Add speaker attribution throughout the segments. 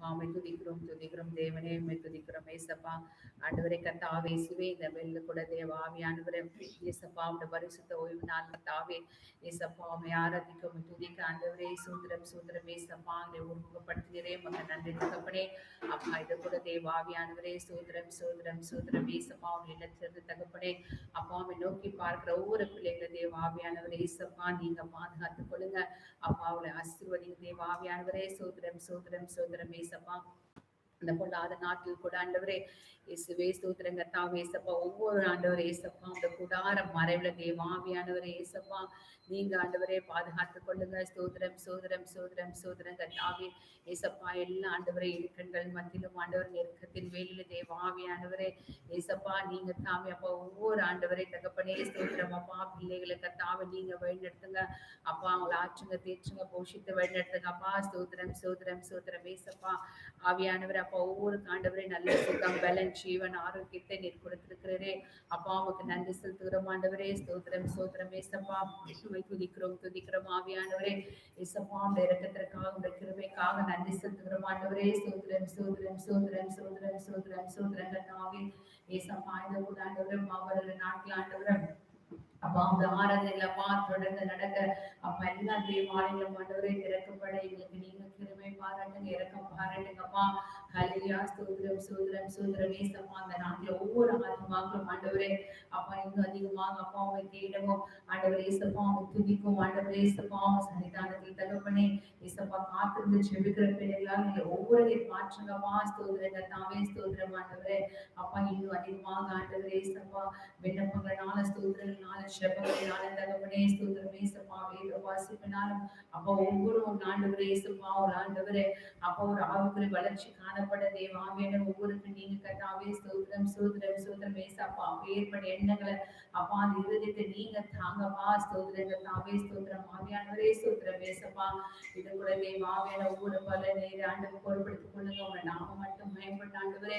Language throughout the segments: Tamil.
Speaker 1: அப்பாவை துதிக்கிறோம் துதிக்கிறோம் தேவனே உம்மை துதிக்கிறோம் ஏசப்பா. ஆண்டவரே கர்த்தாவே இயேசுவே இந்த வெள்ள கூட தேவ ஆவியானவரே ஏசப்பா உம்முடைய பரிசுத்த ஓய்வு நாள் கர்த்தாவே ஏசப்பா உம்மை ஆராதிக்க உம்மை துதிக்க ஆண்டவரே சூத்திரம் சூத்திரம் ஏசப்பா உம்மை உருவகப்படுத்துகிறே மக நன்றி தகப்பனே. அப்பா இது கூட தேவ ஆவியானவரே சூத்திரம் சூத்திரம் சூத்திரம் ஏசப்பா உம்மை நினைச்சது தகப்பனே. அப்பா உம்மை நோக்கி பார்க்கிற ஒவ்வொரு பிள்ளைகளை தேவ ஆவியானவரே ஏசப்பா நீங்க பாதுகாத்துக் கொள்ளுங்க. அப்பா அவளை ஆசீர்வதிங்க தேவ ஆவியானவரே சூத்திரம் சூத்திரம் சூத்திரம் ஏசப்பா. அந்த பொல்லாத நாட்டில் கூட ஆண்டவரே இயேசுவே ஸ்தோத்திரங்க தாவே ஏசப்பா. ஒவ்வொரு ஆண்டவரே ஏசப்பா அந்த கூடார மறைவுல தேவாவியானவரே ஏசப்பா நீங்க ஆண்டவரே பாதுகாத்துக் கொள்ளுங்க. ஸ்தோத்திரம் சோதரம் சோதரம் சோதரங்க தாவே ஏசப்பா. எல்லா ஆண்டவரே இடுக்கண்கள் மத்தியிலும் ஆண்டவர் நெருக்கத்தின் வேலையில தேவாவியானவரே ஏசப்பா நீங்க தாவே அப்பா. ஒவ்வொரு ஆண்டவரே தகப்பனே ஸ்தோத்திரம் அப்பா. பிள்ளைகளுக்கு தாவே நீங்க வழிநடத்துங்க அப்பா. அவங்களை ஆற்றுங்க தேற்றுங்க போஷித்து வழிநடத்துங்க அப்பா. ஸ்தோத்திரம் சோதரம் சோதரம் ஏசப்பா. ஆவியானவர் அப்பா ஒவ்வொரு ஆண்டவரே நல்ல சுகம் பலன் ஜீவன் ஆரோக்கியத்தை நீர் கொடுத்திருக்கிறே அப்பா. உமக்கு நன்றி செலுத்துகிறோம் ஆண்டவரே ஸ்தோத்திரம் சோத்திரம் ஏசப்பா. துதிக்கிறோம் துதிக்கிறோம் ஆவியானவரே ஏசப்பா. உடைய இரக்கத்திற்காக உடைய கிருபைக்காக நன்றி செலுத்துகிறோம் ஆண்டவரே ஸ்தோத்திரம் சோத்திரம் சோத்திரம் சோத்திரம் சோத்திரம் சோத்திரங்கள் ஆவி ஏசப்பா. இந்த கூட ஆண்டவரே மாவட்ட நாட்டில் ஆண்டவரே அப்பா அந்த ஆராதனைகளை அப்பா தொடர்ந்து நடக்க அப்பா எல்லா தேவாலயங்களும் ஆண்டவரே திறக்கப்பட எங்களுக்கு நீங்க கிருபை பாராட்டுங்க இறக்கம் பாராட்டுங்கப்பா. ஹல்லேலூயா ஸ்தோத்திரம் சோதரம் சோதரம் ஏசப்பா. அந்த நாட்டில் ஒவ்வொரு ஆத்மாக்களும் ஆண்டவரே அப்பா இன்னும் அதிகமாக அப்பா உங்களை தேடவும் ஆண்டவரே ஏசப்பா அவங்க துதிக்கும் ஆண்டவரே ஏசப்பா அவங்க சன்னிதானத்தில் தகப்பனே ஏசப்பா காத்திருந்து செபிக்கிற பிள்ளைகளால் நீங்க ஒவ்வொரு மாற்றுங்கப்பா. ஸ்தோத்திரங்க தாவே ஸ்தோத்திரம் ஆண்டவரே அப்பா. இன்னும் அதிகமாக ஆண்டவரே ஏசப்பா விண்ணப்பங்களால ஸ்தோத்திரங்களால ஜெபங்களால தகப்பனே ஸ்தோத்திரம் ஏசப்பா. வேத வாசிப்பினாலும் அப்பா ஒவ்வொரு ஆண்டவரே ஏசப்பா ஒரு ஆண்டவரே அப்பா ஒரு ஆவிக்குரிய வளர்ச்சி காணப்பட தேவாவியான ஒவ்வொருக்கு நீங்க கட்டாவே ஸ்தோத்திரம் சோதரம் சோதரம் ஏசப்பா. ஏற்பட்ட எண்ணங்களை அப்பா அந்த இருதயத்தை நீங்க தாங்கப்பா. ஸ்தோத்திரங்கள் தாவே ஸ்தோத்திரம் ஆவியானவரே ஸ்தோத்திரம் ஏசப்பா. இது கூட தேவாவியான ஒவ்வொரு பல நேர ஆண்டவர் பொறுப்படுத்திக் கொள்ளுங்க. உங்க நாம மட்டும் மேம்பட்ட ஆண்டவரே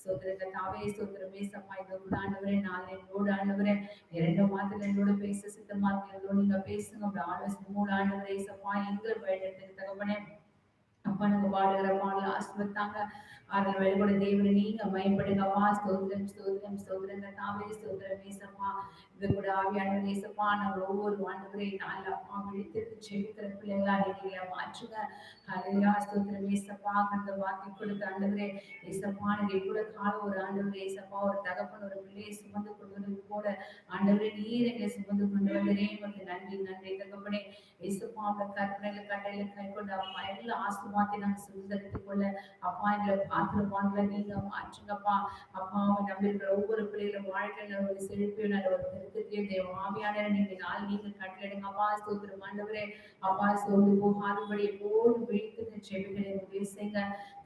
Speaker 1: ஸ்தோத்திரங்கள் தாவே ஸ்தோத்திரம் ஏசப்பா. இது கூட ஆண்டவரே நாளை என்னோடு ஆண்டவரே இரண்டு மாதத்துல என்னோட பேச சித்தமா இருக்கோம். நீங்க பேசுங்க உங்க ஆலோசனை மூல ஆண்டவரே ஏசப்பா. எங்களை பயன்படுத்துங்க தகப்பனே அப்பா. நாங்க பாடுகிற பாடல ஆசிர்வதித்தாங்க அதில் வெளிப்பட தேவனை நீங்க பயன்படுங்கப்பா. ஸ்தோத்திரம் ஸ்தோத்திரம் ஸ்தோத்திரங்க தாவே ஸ்தோத்திரம் ஏசப்பா. இது கூட ஆவியானவர் ஏசப்பா நாங்கள் ஒவ்வொரு ஆண்டவரே நாள் அப்பா விழித்திற்கு செவிக்கிற பிள்ளைங்களா நீங்க மாற்றுங்க. ஹல்லேலூயா ஸ்தோத்திரம் ஏசப்பா. அந்த வார்த்தை கொடுத்த ஆண்டவரே ஏசப்பா. நீங்க கூட காலம் ஒரு ஆண்டவரே ஏசப்பா ஒரு தகப்பன் ஒரு பிள்ளையை சுமந்து கொண்டு வந்தது போல ஆண்டவரே நீர் எங்களை சுமந்து கொண்டு வந்ததே உங்களுக்கு நன்றி நன்றி தகப்பனே ஏசப்பா. அந்த கற்பனையில கட்டையில கை கொண்டு அப்பா எல்லா ஆசீர்வாதத்தை நாங்கள் சுதந்திரித்துக் கொள்ள அப்பா எங்களை பாத்திரவான்களை நீங்க மாற்றுங்கப்பா. அப்பா அவங்க நம்பியிருக்கிற ஒவ்வொரு பிள்ளைகளும் வாழ்க்கையில ஒரு செழிப்பையும் நல்ல ஒரு பெருக்கத்தையும் தேவ ஆவியான நீங்க நாள் நீங்க கட்டளைடுங்கப்பா. ஸ்தோத்திரம் ஆண்டவரே அப்பா. சோர்ந்து போகாதபடி எப்போதும் விழித்து செவிகளை பேசுங்க.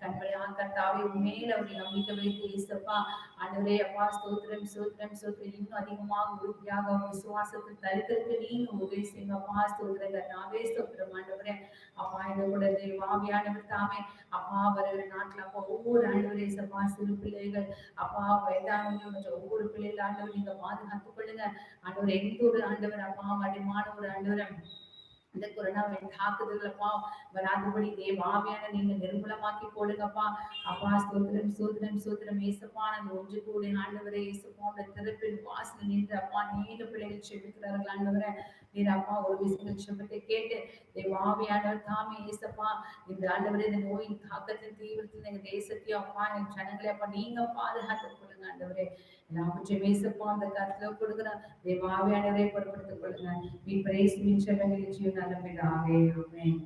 Speaker 1: கண்மலையாக கர்த்தாவே உண்மையில அவருடைய நம்பிக்கை வைத்து ஏசப்பா ஆண்டவரே அப்பா. ஸ்தோத்திரம் சோத்திரம் சோத்திரம் இன்னும் அதிகமாக உறுதியாக விசுவாசத்தில் தரித்திற்கு நீங்க உதவி செய்யுங்கப்பா. ஸ்தோத்திரம் கர்த்தாவே ஸ்தோத்திரம் ஆண்டவரே அப்பா. இந்த கூட தேவாவியானவர் தாமே அப்பா வருகிற நாட்டில் அப்பா ஒவ்வொரு ஆண்டவர் ஏசப்பா சிறு பிள்ளைகள் அப்பா வயதானவர்கள் ஒவ்வொரு பிள்ளைகள் ஆண்டவர் நீங்க பாதுகாத்துக் கொள்ளுங்க ஆண்டவர். எந்த ஒரு ஆண்டவர் அப்பா வடிமான ஒரு ஆண்டவர் இந்த கொரோனாவின் தாக்குதல்ப்பா வராதபடி தேவாவியான நீங்க நிர்மூலமாக்கி போடுங்கப்பா. அப்பா ஸ்தோத்திரம் சோதரம் சோதரம் ஏசப்பா. நாங்கள் ஒன்று கூடி ஆண்டவரே ஏசப்பா திறப்பின் வாசல் நின்று அப்பா நீண்ட பிள்ளைகள் செபிக்கிறார்கள் ஆண்டவரை நீர் அப்பா ஒரு விஷயங்கள் செபத்தை கேட்டு தேவாவியானவர் தாமே ஏசப்பா இந்த ஆண்டவரே இந்த நோயின் தாக்கத்தின் தீவிரத்தில் எங்க தேசத்தையும் அப்பா எங்க ஜனங்களே அப்பா நீங்க பாதுகாத்துக் கொள்ளுங்க ஆண்டவரே. எல்லாவற்றையும் ஏசப்பா அந்த கருத்துல கொடுக்குற தேவாவியானவரை பொருட்படுத்திக் கொள்ளுங்க. We praise you in Chevalier நல்ல பிதாவே ஆமென்.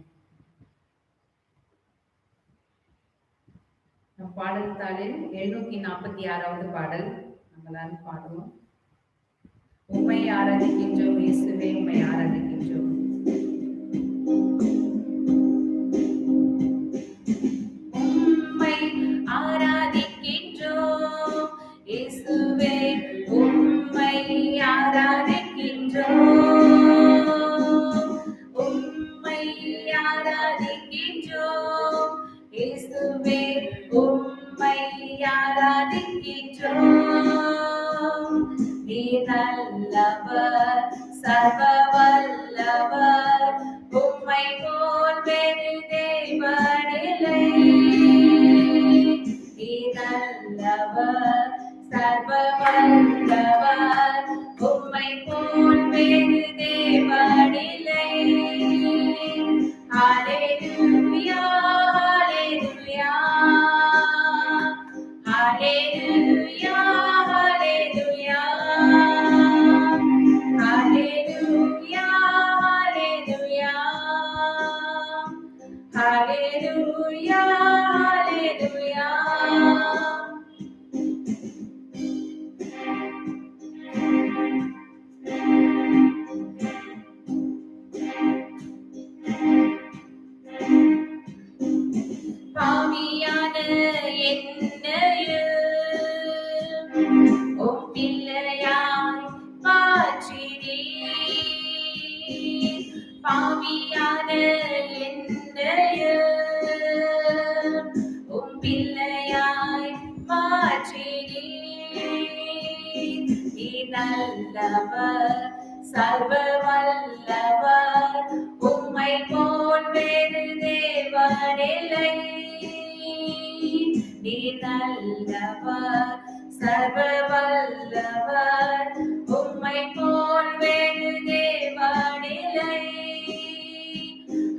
Speaker 1: நம் பாடல் தாளில் 746வது பாடல் நம்மளால பாடுவோம். உம்மை ஆராதிக்கின்றோம் இயேசுவே உம்மை ஆராதிக்கின்றோம். உம்மை ஆராதிக்கின்றோம் இயேசுவே உம்மை ஆராதிக்கின்றோம். உம்மை ஆராதிக்கின்றோம் இயேசுவே உம்மை ஆராதிக்கின்றோம். நீர் நல்லவர் சர்வ வல்லவர் உம்மை போல் வேறு தேவனில்லை. Hallelujah, hallelujah. பாவியான என்னையும் உம் பிள்ளையாய் மாற்றினீர். பாவியான என்னையும் உம் பிள்ளையாய் மாற்றினீர். நீர் நல்லவர், சர்வ வல்லவர், உம்மை போல் வேறு தேவனில்லை. நீர் நல்லவர், சர்வ வல்லவர், உம்மை போல் வேறு தேவனில்லை.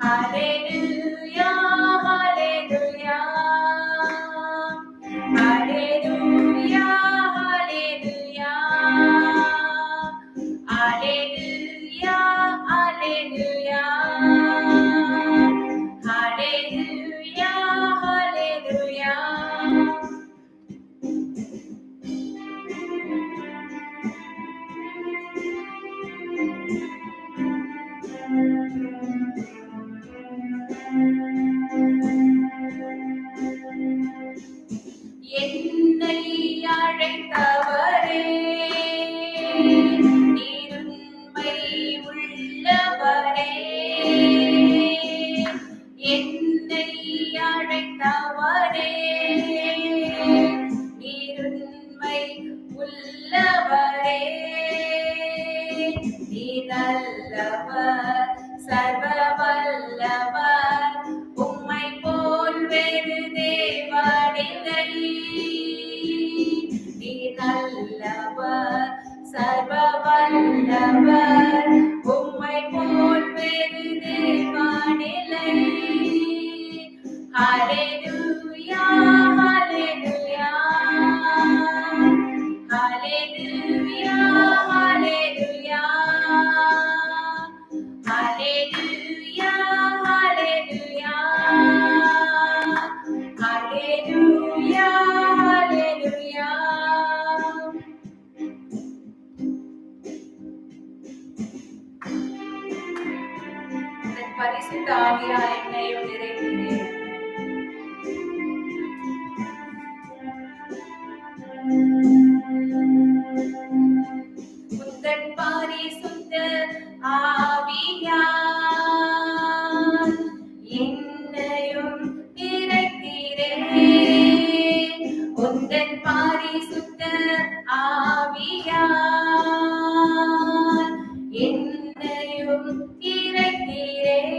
Speaker 1: Hallelujah, hallelujah, hallelujah, hallelujah, hallelujah, hallelujah, hallelujah, hallelujah. என்னை அழைத்தவரே, நீர் உண்மை உள்ளவரே. என்னை அழைத்தவரே, நீர் உண்மை உள்ளவரே. நீர் நல்லவர், சர்வ வல்லவர், உம்மை போல் வேறு தேவனில்லை. நீர் நல்லவர், சர்வ வல்லவர், உம்மை போல் வேறு தேவனில்லை. Hallelujah, hallelujah, hallelujah, hallelujah, hallelujah, hallelujah, hallelujah, hallelujah. தன் பரிசுத்த ஆவியால் என்னையும் நிறைக்கிறேன். உந்தன் பரிசுத்த ஆவியால் என்னையும் நிறைக்கிறேன். உந்தன் பரிசுத்த ஆவியால் என்னையும் நிறைக்கிறேன்.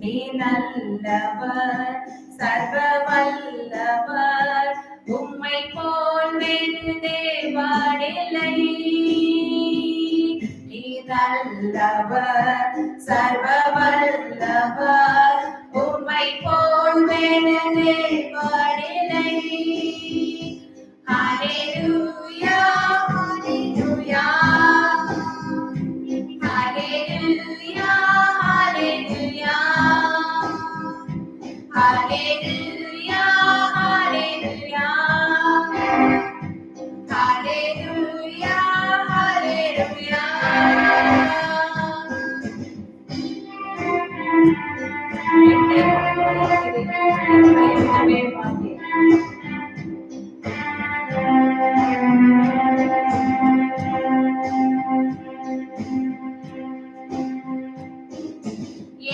Speaker 1: நீ நல்லவர், சர்வ வல்லவர், உம்மை போல் வேறு தேவனில்லை. நீ நல்லவர், சர்வ வல்லவர், உம்மை போல் வேறு தேவனில்லை. Hallelujah, hallelujah, hallelujah, hallelujah, hallelujah, hallelujah, hallelujah, hallelujah. என்னை கைவிடவே மாட்டேன்.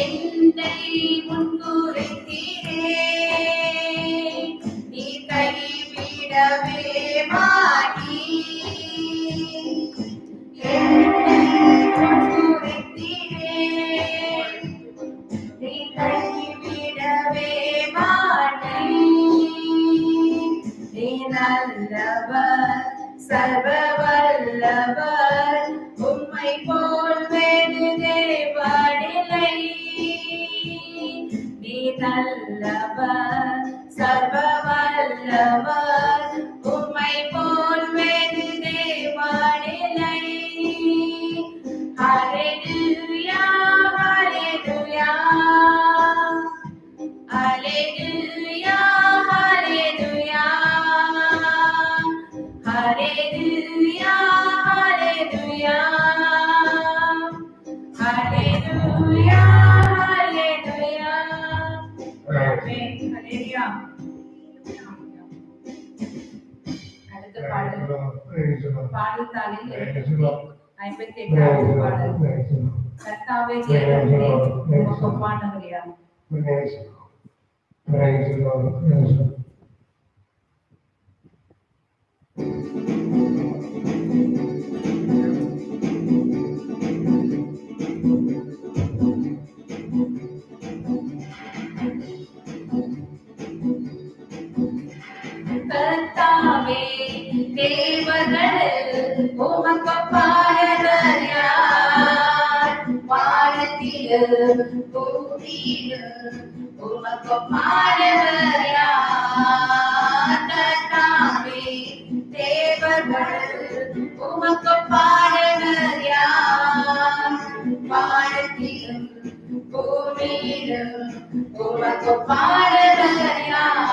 Speaker 1: என்னை முன்குறித்தீரே, நீ கைவிடவே மாட்டீர். என்னை முன்குறித்தீரே, நீ கைவிடவே மாட்டீர். நீ நல்லவர், சர்வ வல்லவர், உம்மை போல் வேறு தேவனில்லை. நீ நல்லவர், சர்வ வல்லவர், உம்மை போல் வேறு தேவனில்லை. Hallelujah, hallelujah, Hallelujah, hallelujah, hallelujah, hallelujah, hallelujah, hallelujah. Amen. Hallelujah. அடுத்த பாடல் பாடல் தாளில் 58வது பாடல். கர்த்தாவே தேவனே உமக்கு ஒப்பானவரே. கர்த்தாவே தேவர்கள் உமக்கு ஒப்பானவர் யார்? வானத்திலும் பூமியிலும் உமக்கு ஒப்பானவர் யார்? கர்த்தாவே தேவர்கள் உமக்கு ஒப்பானவர் யார்? வானத்திலும் பூமியிலும் உமக்கு ஒப்பானவர் யார்?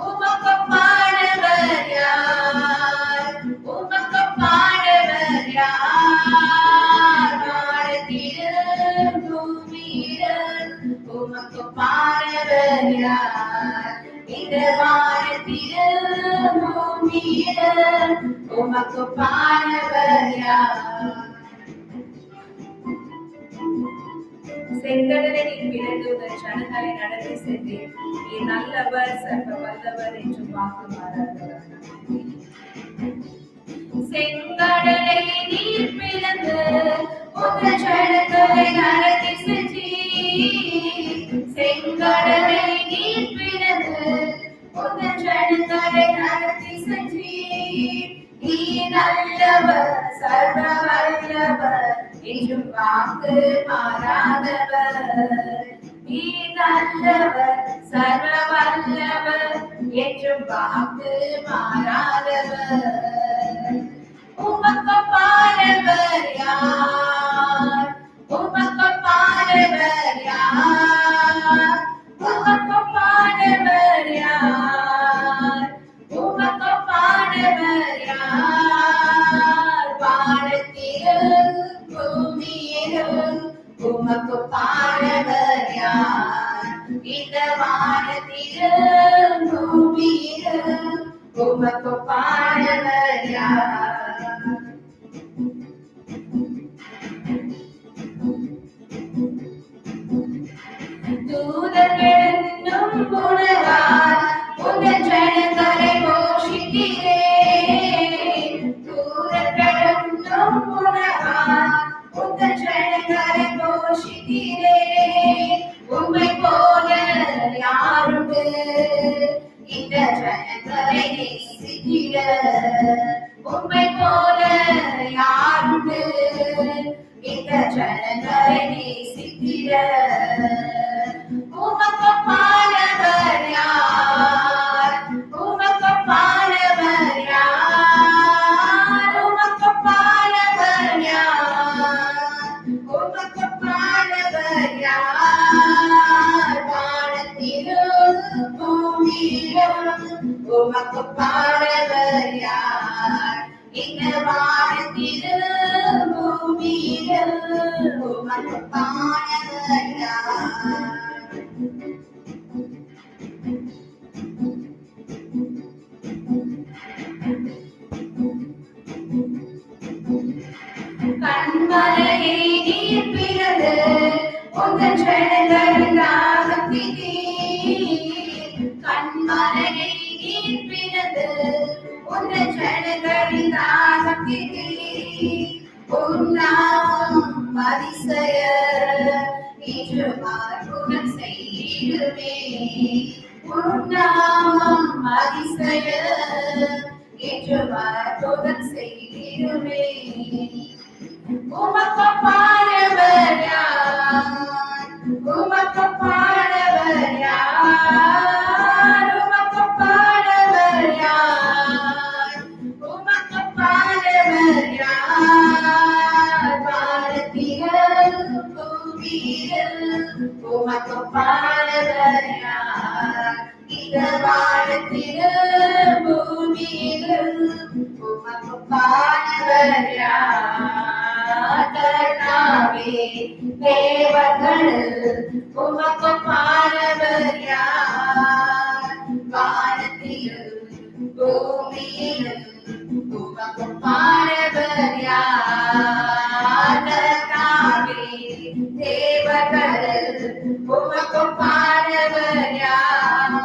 Speaker 1: உமக்கு ஒப்பானவர் யார்? உமக்கு ஒப்பானவர் யார்? வானத்திலும் பூமியிலும் உமக்கு ஒப்பானவர் யார்? இந்த வானத்திலும் பூமியிலும் உமக்கு ஒப்பானவர் யார்? செங்கடலை நீ பிளந்து உன் ஜனங்களை நடத்தி சென்றேன். நீ நல்லவர் சர்வ வல்லவர் என்று வாக்குமாறாதவர். செங்கடலை நீ பிளந்து உன் ஜனங்களை நடத்தி சென்றேன். செங்கடலை நீ பிளந்து உன் ஜனங்களை நடத்தி சென்றேன். நீ நல்லவர் சர்வ வல்லவர் என்றும் வாக்கு மாறாதவர். நீ நல்லவர் சர்வ வல்லவர் என்றும் வாக்கு மாறாதவர். உமக்கு ஒப்பானவர் யார்? உமக்கு ஒப்பானவர் யார்? உமக்கு ஒப்பானவர் யார்? உமக்கு ஒப்பானவர் யார்? வானத்திலும் பூமியிலும் உமக்கு ஒப்பானவர் யார்? இந்த வானத்திலும் பூமியிலும் உமக்கு ஒப்பானவர் யார்? தூதர்களும் உணவார் உங்கள் ஜனங்களை போஷிக்கிறேன். தூதர்களும் உணவார் உங்கள் ஜனங்களை போஷிக்கிறேன். உம்மை போல யாருண்டு இந்த ஜனங்களை நேசிக்கிற? உம்மை போல யாருண்டு இந்த ஜனங்களை நேசிக்கிற? உமக்கு ஒப்பானவர் யார்? உமக்கு ஒப்பானவர் யார்? உமக்கு ஒப்பானவர் யார்? உமக்கு ஒப்பானவர் யார்? வானத்திலும் பூமியிலும் உமக்கு ஒப்பானவர் யார்? இந்த வானத்திலும் பூமியிலும் உமக்கு ஒப்பானவர் யார்? கண்மலையை நீர் பிளந்து உங்கள் ஜனங்களின் தாகத்தினீர். கண்மலையை நீர் பிளந்து உங்கள் ஜனங்களின் தாகத்தினீர். உன்னாமம் அதிசயர் என்று அற்புதம் செய்திடுமே. உன்னாமம் அதிசயர் என்று அற்புதம் செய்திடுமே. உமக்கு ஒப்பானவர் யார்? உமக்கு ஒப்பானவர் யார்? உமக்கு ஒப்பானவர் யார்? உமக்கு ஒப்பானவர் யார்? வானத்திலும் பூமியிலும் உமக்கு ஒப்பானவர் இந்த வானத்திலும் பூமியிலும் உமக்கு பாடுவர் யார்? கர்த்தாவே தேவர்கள் உமக்கு பாடுவர் யார்? வானத்திலும் பூமியிலும் உமக்கு பாடுவர் யார்? கர்த்தாவே தேவர்கள் உமக்கு பாடுவர் யார்?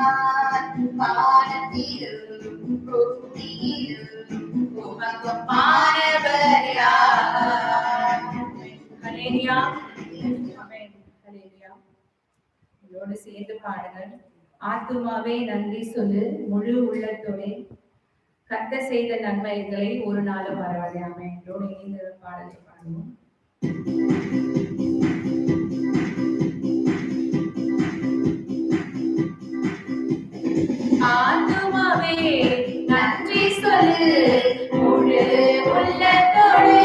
Speaker 1: வானத்திலும் பூமியிலும் உமக்கு பாடுவர் யார்? ஹல்லேலூயா. ஆமென். ஹல்லேலூயா. இதோடு சேர்ந்து பாடுங்கள். ஆத்துமாவே நன்றி சொல்லு முழு உள்ளத்தோடு, கர்த்தர் செய்த நன்மைகளை ஒரு நாளும் மறவாதே. ஆமென். இதோடு இந்த பாடலை பாடுவோம். ஆத்துமாவே நன்றி சொல்லு முழு உள்ளத்தோடு,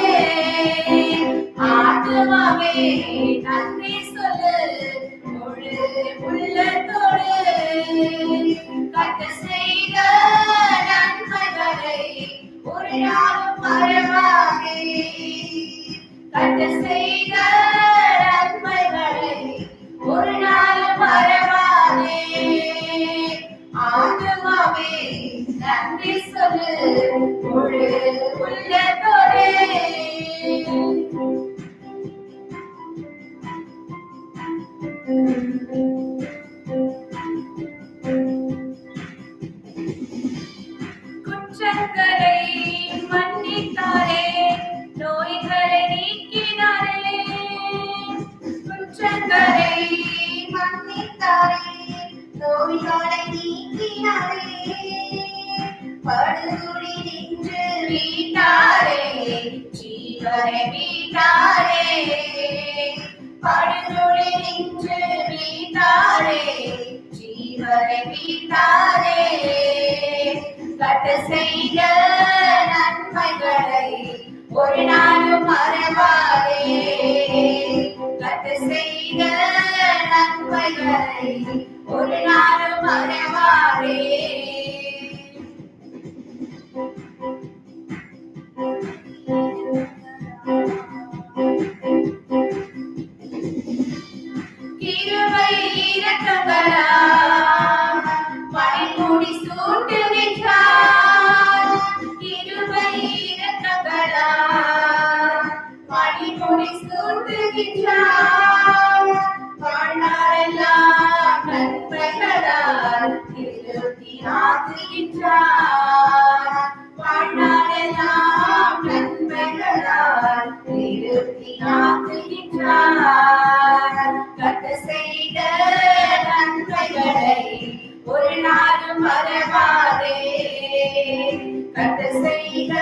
Speaker 1: ஆத்துமாவே நன்றி சொல்லு முழு உள்ளத்தோடு, கர்த்தர் செய்த நன்மைகளை ஒரு நாளும் மறவாதே. கர்த்தர் செய்த நன்மைகளை ஒரு நாளும் மறவாதே. ஆத்துமாவே நன்றி சொல்லு முழு உள்ளத்தோடு. குற்றங்களை மன்னித்தாரே, நோய்களை நீக்கினாரே. குற்றங்களை மன்னித்தாரே, நோய்களை நீக்கினாரே. படுகுழி நின்று மீட்டாரே, ஜீவனை மீட்டாரே. படுகுழி நின்று மீட்டாரே, ஜீவனை மீட்டாரே. கர்த்தர் செய்த நன்மைகளை ஒரு நாளும் மறவாதே. கர்த்தர் செய்த நன்மைகளை ஒரு நாளும் மறவாதே. கிருபை இரக்கங்களால் மணிமுடி சூட்டுகின்றார். கிருபை இரக்கங்களால் மணிமுடி சூட்டுகின்றார். வாழ்நாளெல்லாம் நன்மைகளால் திருப்தி ஆக்குகின்றார். வாழ்நாளெல்லாம் நன்மைகளால் திருப்தி ஆக்குகின்றார். கர்த்தர் செய்த நன்மைகளை ஒரு நாளும் மறவாதே. கர்த்தர் செய்த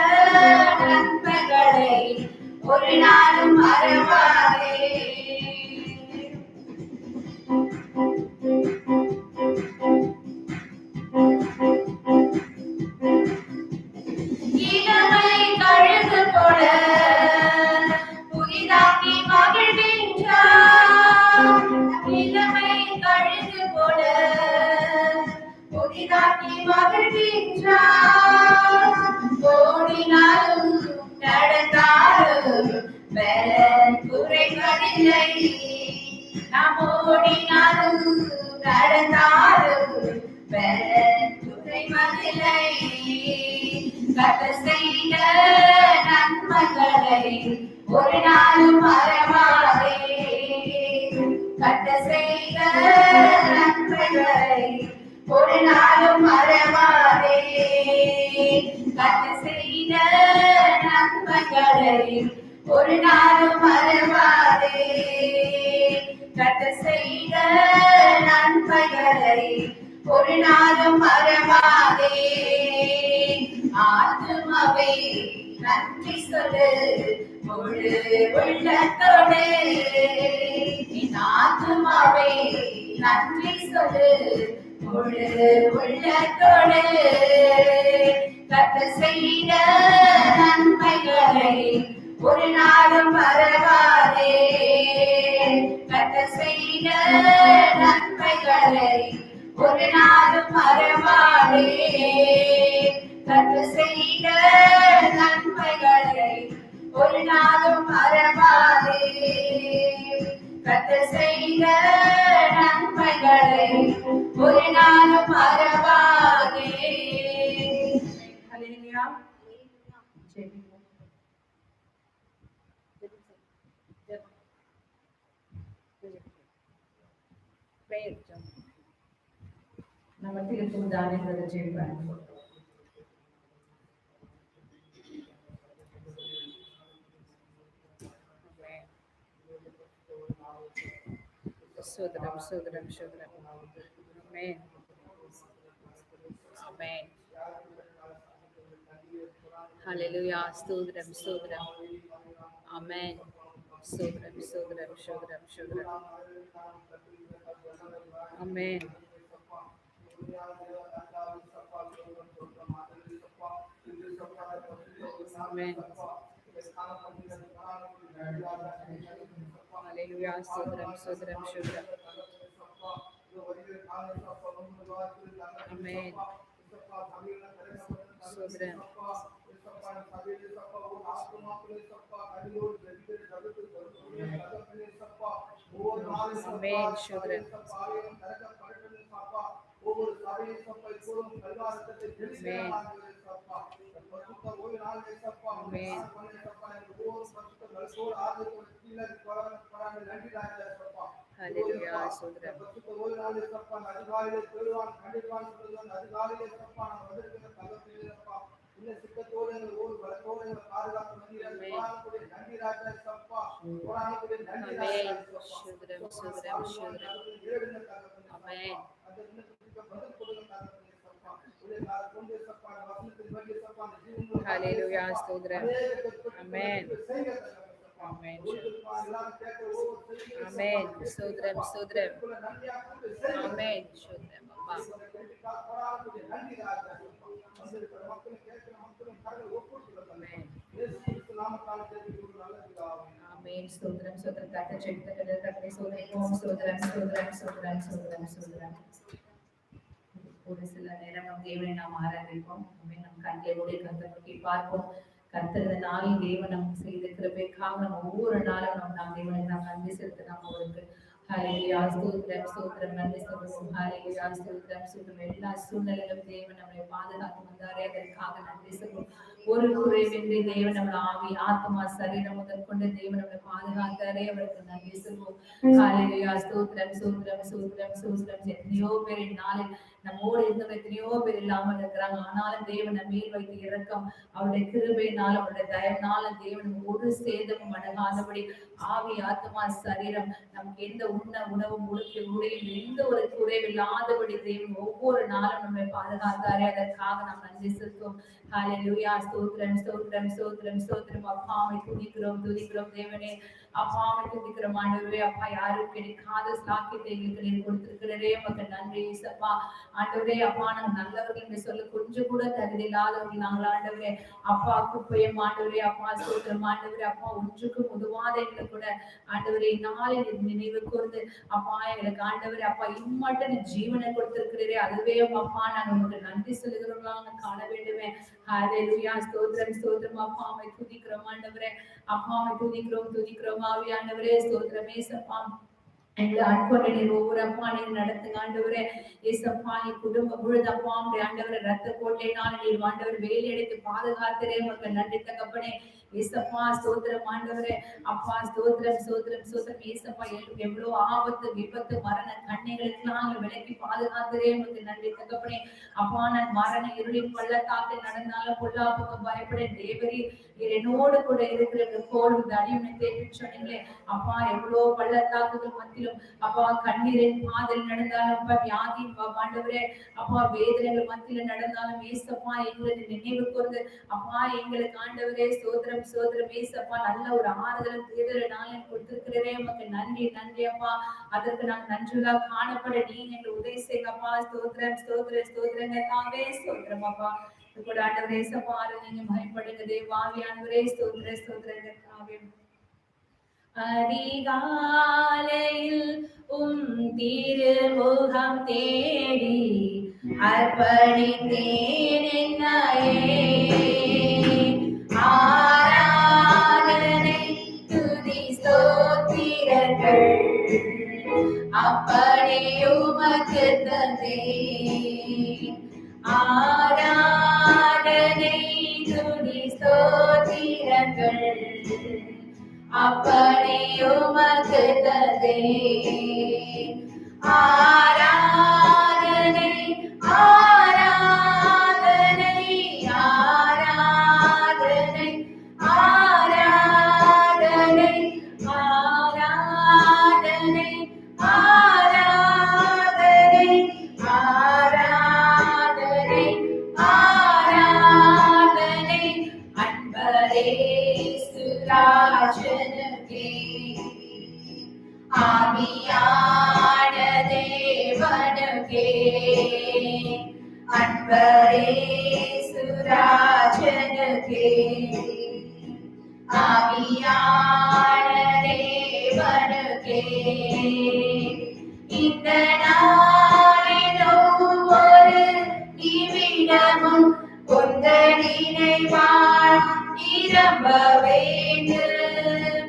Speaker 1: நன்மைகளை ஒரு நாளும் மறவாதே. இளமை கழுகு போல புதிதாக்கி மகிழ்கின்றார். இளமை கழுகு போல புதிதாக்கி மகிழ்கின்றார். ஓடினாலும் நடந்தாலும் பலன் குறைவதில்லை. நாம் ஓடினாலும் நடந்தாலும் பலன் குறைவதில்லை. கர்த்தர் செய்த நன்மைகளை ஒரு நாளும் மறவாதே. கர்த்தர் செய்த நன்மைகளை ஒரு நாளும் மறவாதே. கர்த்தர் செய்த நன்மைகளை ஒரு நாளும் மறவாதே. கர்த்தர் செய்த நன்மைகளை ஒரு நாளும் மறவாதே. ஆத்துமாவே நன்றி சொல்லு முழு உள்ளத்தோடு. ஆத்துமாவே நன்றி சொல்லு முழு உள்ளத்தோடு. கர்த்தர் செய்த நன்மைகளை ஒரு நாளும் மறவாதே. கர்த்தர் செய்த நன்மைகளை ஒரு நாளும் மறவாதே. கர்த்தர் செய்த நன்மைகளை ஒரு நாளும் மறவாதே. கர்த்தர் செய்த நன்மைகளை ஒரு நாளும் மறவாதே. ஹல்லேலூயா. நம்ம திருப்பும் தானே ஜெயிப்பாங்க. சோதரம் சோதரம் சோதரம். ஆமென் ஆமென். ஹல்லேலூயா. ஸ்தோத்திரம் ஸ்தோத்திரம். ஆமென். ஸ்தோத்திரம் ஸ்தோத்திரம் ஸ்தோத்திரம் ஸ்தோத்திரம். ஆமென். ஆமென். ஹல்லேலூயா. ஸ்தோத்திரம் ஸ்தோத்திரம் ஸ்தோத்திரம். ஆமென். ஸ்தோத்திரம். ஆமென். ஸ்தோத்திரம். ஆமென். ஹல்லேலூயா. ஸ்தோத்திரம். Hallelujah, stotram. Amen. Amen. Amen. Stotram, stotram. Amen. Stotram. Amen. Amen. Stotram, stotram. Kata cekta kada kata stotram, stotram, stotram, stotram, stotram, stotram. ஒரு சில நேரம் நம் தேவனை நாம் ஆராதிப்போம். நம் கண்களோடு கர்த்தரை நோக்கி பார்ப்போம். கர்த்தர் இந்த நாளில் தேவன் நமக்கு செய்த கிருபைக்காக நம்ம ஒவ்வொரு நாளும் நாம் தேவனுக்கு நாம் நன்றி செலுத்த நாம் அவருக்கு ஹல்லேலூயா ஸ்தோத்திரம் ஸ்தோத்திரம் நன்றி சொல்லுவோம். ஹல்லேலூயா ஸ்தோத்திரம் ஸ்தோத்திரம். எல்லா சூழ்நிலையிலும் தேவன் நம்மை பாதுகாத்து வந்தாரே, அதற்காக நன்றி சொல்லுவோம். ஒரு குறைவின்றி தேவன் நம்ம ஆவி ஆத்மா சரீரம் முதற்கொண்டு தேவன் நம்மை பாதுகாத்தாரே, அவருக்கு நன்றி சொல்லுவோம். ஹல்லேலூயா ஸ்தோத்திரம் ஸ்தோத்திரம் ஸ்தோத்திரம் ஸ்தோத்திரம். எத்தனையோ பேர் இந்நாளில் நம்மோடு இருந்தவங்க எத்தனையோ பேர் இல்லாமல் இருக்கிறாங்க. ஆனாலும் தேவன் நம்ம மேல் வைத்த இரக்கம், அவருடைய கிருபையினால் அவருடைய தயவினால தேவன் ஒரு சேதமும் அடங்காதபடி ஆவி ஆத்மா சரீரம் நமக்கு எந்த உணவும் உடையும் எந்த ஒரு குறைவில்லாதபடி தேவன் ஒவ்வொரு நாளும் நம்மை பாதுகாத்தாரே, அதற்காக நாம் நன்றி செலுத்துவோம். ஹல்லேலூயா ஸ்தோத்திரம் ஸ்தோத்திரம் ஸ்தோத்திரம் ஸ்தோத்திரம். அப்பாவை துதிக்கிறோம் துதிக்கிறோம் தேவனே. அப்பாவை துதிக்கிறோம் ஆண்டவரே. அப்பா யாரும் கிடைக்காத சாக்கியத்தை எங்களுக்கு நீர் கொடுத்திருக்கிறதே, உமக்கு நன்றி இயேசுப்பா. ஆண்டவரே அப்பா நாங்க நல்லவர்கள் என்று சொல்ல கொஞ்சம் கூட தகுதி இல்லாதவர்கள் நாங்கள் ஆண்டவரே. அப்பா குப்பையும் ஆண்டவரே அப்பா ஸ்தோத்திரம் ஆண்டவரே. அப்பா ஒன்றுக்கும் உதவாத எங்களுக்கு கூட ஆண்டவரே நாளில் நினைவு கூர்ந்து அப்பா எங்களுக்கு ஆண்டவரே அப்பா இம்மட்டன் ஜீவனை கொடுத்திருக்கிறதே, அதுவே அப்பா நாங்கள் உங்களுக்கு நன்றி சொல்லுகிறவர்களாக காண வேண்டுமே. ஹல்லேலூயா ஸ்தோத்திரம் ஸ்தோத்திரம். அப்பாவை துதிக்கிறோம் ஆண்டவரே. அப்பாவை துதிக்கிறோம் துதிக்கிறோம் ஆவியானவரே. ஸ்தோத்திரம் ஏசப்பா. எங்களை ஆட்கொண்ட நீர் ஒவ்வொரு அப்பா நீர் நடத்துங்க ஆண்டவரே. ஏசப்பா என் குடும்பம் முழுது அப்பா ஆண்டவரே ரத்த கோட்டையினால நீர் ஆண்டவர் வேலி அடைத்து பாதுகாத்தரே, மக்கள் நன்றி தகப்பனே. ஏசப்பா ஸ்தோத்திரம் ஆண்டவரே. அப்பா ஸ்தோத்திரம் ஸ்தோத்திரம் ஸ்தோத்திரம். ஏசப்பா எவ்வளவு ஆபத்து விபத்து மரண கண்ணிகளுக்கெல்லாம் விலக்கி பாதுகாத்தரே, மக்கள் நன்றி தகப்பனே. அப்பா நான் மரண இருளின் பள்ளத்தாக்கில் நடந்தாலும் பொல்லாப்புக்கு பயப்பட தேவரே நீர் என்னோடு கூட இருக்கிற கோடும் தடியும் தேடி சொன்னீங்களே. அப்பா எவ்வளவு பள்ளத்தாக்குகள் மத்தியிலும் அப்பா கண்ணீரின் பாதையில் நடந்தாலும் அப்பா வியாதியின் ஆண்டவரே அப்பா வேதனைகள் மத்தியில நடந்தாலும் ஏசப்பா எங்களுக்கு நினைவு கூர்ந்து அப்பா எங்களுக்கு ஆண்டவரே ஸ்தோத்திரம் ஸ்தோத்திரம். ஏசப்பா நல்ல ஒரு ஆறுதலும் தேர்தல் நாளை கொடுத்திருக்கிறதே, உமக்கு நன்றி நன்றி அப்பா. அதற்கு நாங்கள் நன்றியா காணப்பட நீங்க எங்களுக்கு உதவி செய்யுங்க அப்பா. ஸ்தோத்திரம் ஸ்தோத்திரம் ஸ்தோத்திரங்க தாவே ஸ்தோத்திரம் அப்பா. கூட ஆண்டவரே ஏசப்பா நீங்க மகிமைப்படுங்க தேவாவியானவரே. ஸ்தோத்திர ஸ்தோத்திரங்க தாவே. அதிகாலையில் திருமுகம் தேடி அர்ப்பணித்தேன் என்னையே. ஆராதனை துதி ஸ்தோத்திரங்கள் அப்படி உமக்கு தந்தேன். ஆராதனை துதி ஸ்தோத்திரங்கள் அப்படி உமக்கு தந்தேன். ஆராதனை ஆராதனை ஆராதனை ஆராதனை ஆராதனை ஆராதனை ஆராதனை ஆராதனை அன்பரே சுராஜனுக்கே ஆவியான தேவனுக்கே. அன்பரே சுராஜனுக்கே ஆவியான தேவனுக்கே. இந்த நாளில் ஒவ்வொரு நிமிடமும் உந்த நினைவால் நிரம்ப வேண்டும்.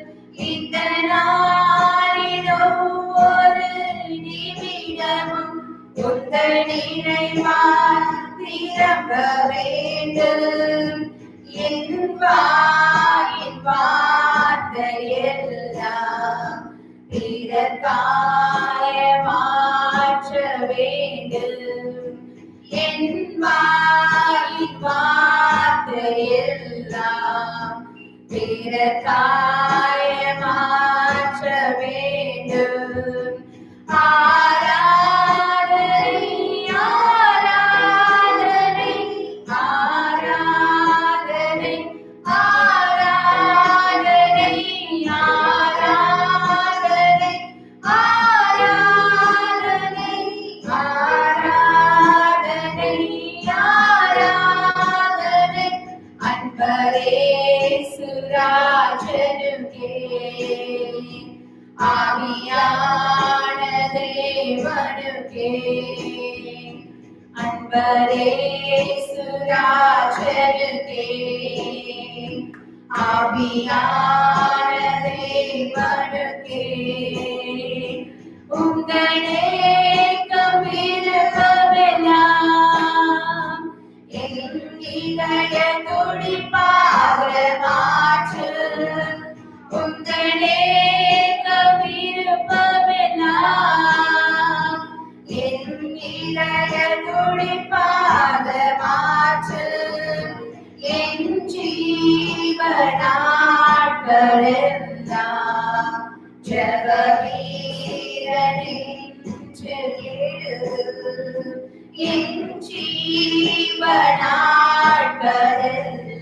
Speaker 1: இந்த நாளில் ஒவ்வொரு நிமிடமும் உந்த நினைவால் நிரம்ப வேண்டும். என் வாயின் வார்த்தையெல்லாம் பிறர்க்காய மாற்ற வேண்டும். என் வாயின் வார்த்தையெல்லாம் பிறர்க்காய மாற்ற வேண்டும். ஆராதனை ஆராதனை ஆராதனை ஆராதனை ஆராதனை ஆராதனை ஆராதனை ஆராதனை அன்பரே சுராஜனுக்கே ஆவியான தேவனுக்கே. அன்பரே சுராஜனுக்கே ஆவியான தேவனுக்கே. உங்களே கவிழ்ப்பவெல்லாம் என் இதய துடிப்பாக மாற்று. உங்களே கவிழ்ப்பவெல்லாம் என் இதய துடிப்பாக மாற்று. என் ஜீவனாட்களெல்லாம் ஜெப வீரனின் என்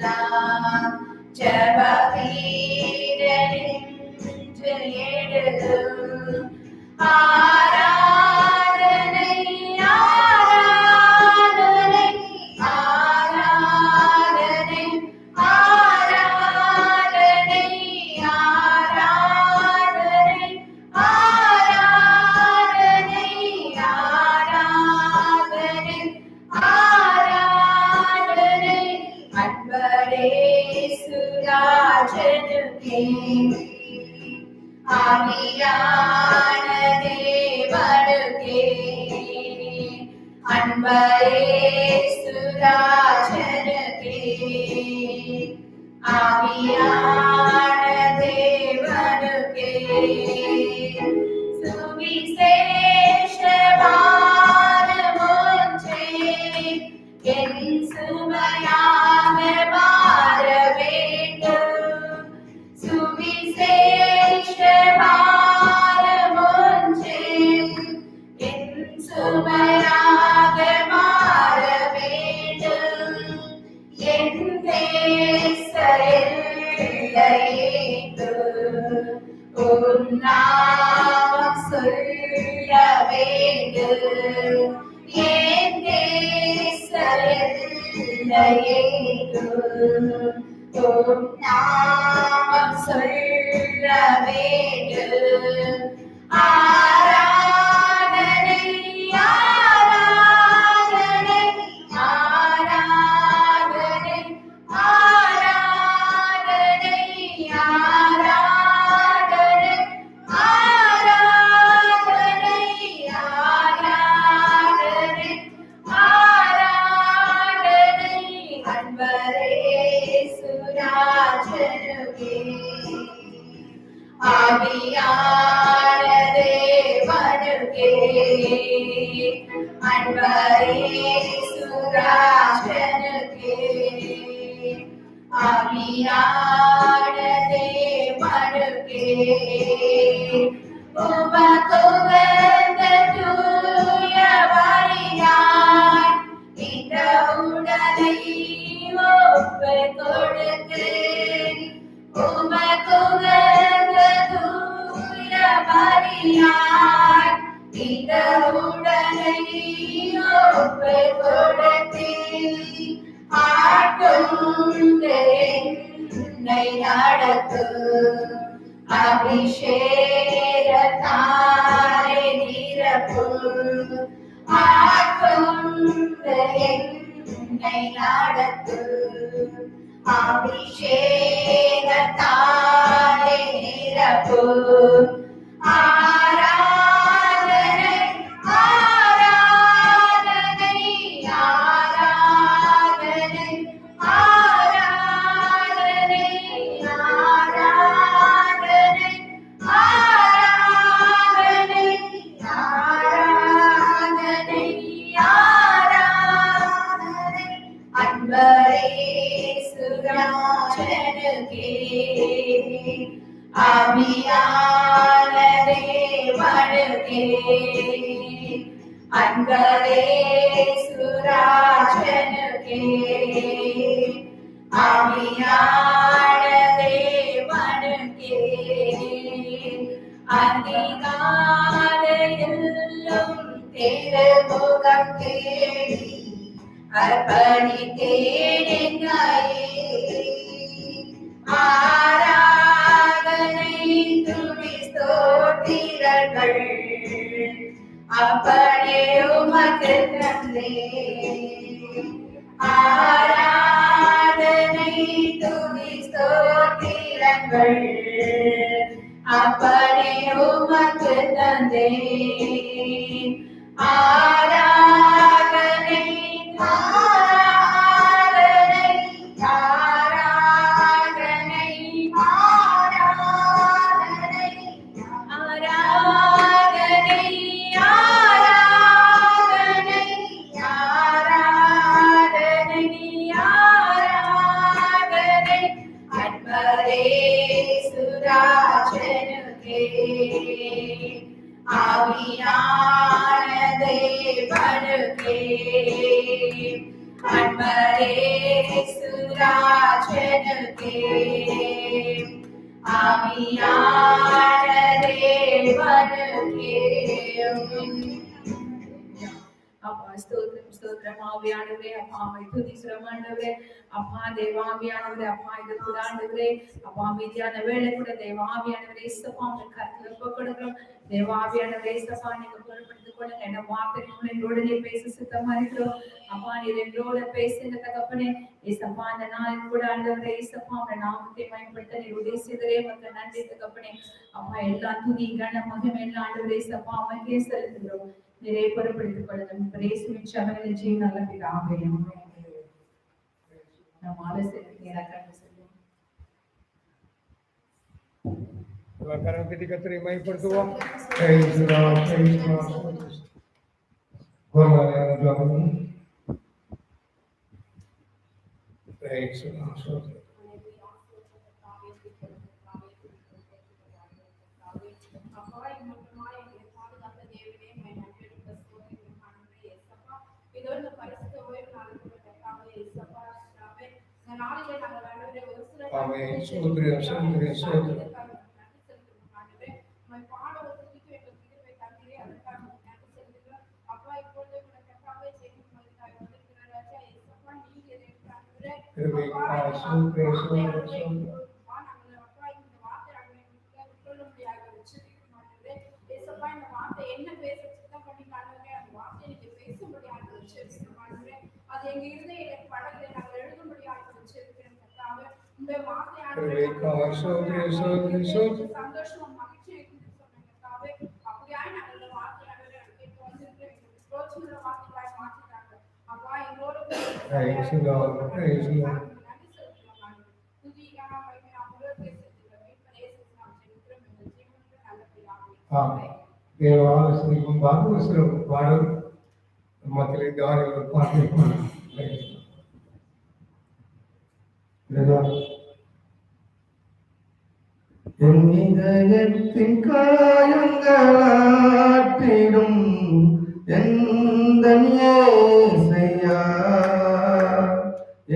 Speaker 1: ஜீவனாட்களெல்லாம் ஜெப வீரனின் ஆராதனை ஆராதனை ஆராதனை ஆராதனை ஆராதனை ஆராதனை ஆராதனை ஆராதனை அன்பரே சுராஜனுக்கே ஆவியான தேவனுக்கே. அன்பரே சுராஜனுக்கே ஆவியான தேவனுக்கே. சுவிசேஷ பாரமொன்றே என் சுமையாக மாற வேண்டும். சுவிசேஷ பாரமொன்றே என் சுமையாக மாற வேண்டும். என் தேச எல்லையேது உன் நாமம் சொல்ல வேண்டும். என் தேச எல்லையேது உன் நாமம் சொல்ல
Speaker 2: Kami kami may pertuwa.
Speaker 3: Praise the Lord, praise the Lord. Praise the Lord. Amen. Sodriya, sodriya, sodriya.
Speaker 4: பேசும்படியாக வச்சிருக்கிறோம் ஆண்டவரே. அது எங்க இருதய படங்களை நாங்கள் எழுதும்படியாக வச்சிருக்கிறோம் கர்த்தாவே. உங்களுடைய சந்தோஷமும் மகிழ்ச்சியை சொன்ன கர்த்தாவே. அப்படியாய் நாங்கள் இந்த வார்த்தை இப்போ வந்து ரோஜனுடைய வார்த்தைகளாய் மாற்றிட்டாங்க. அப்பா எங்களோட நன்றி செலுத்துவோம்.
Speaker 3: தேவாலயத்திற்கும் பாகவசரம் பாடல் மக்களை தாரிகள் பாட்டு என் இதயத்தின் காயங்களாற்றிடும் எந்த இயேசையா,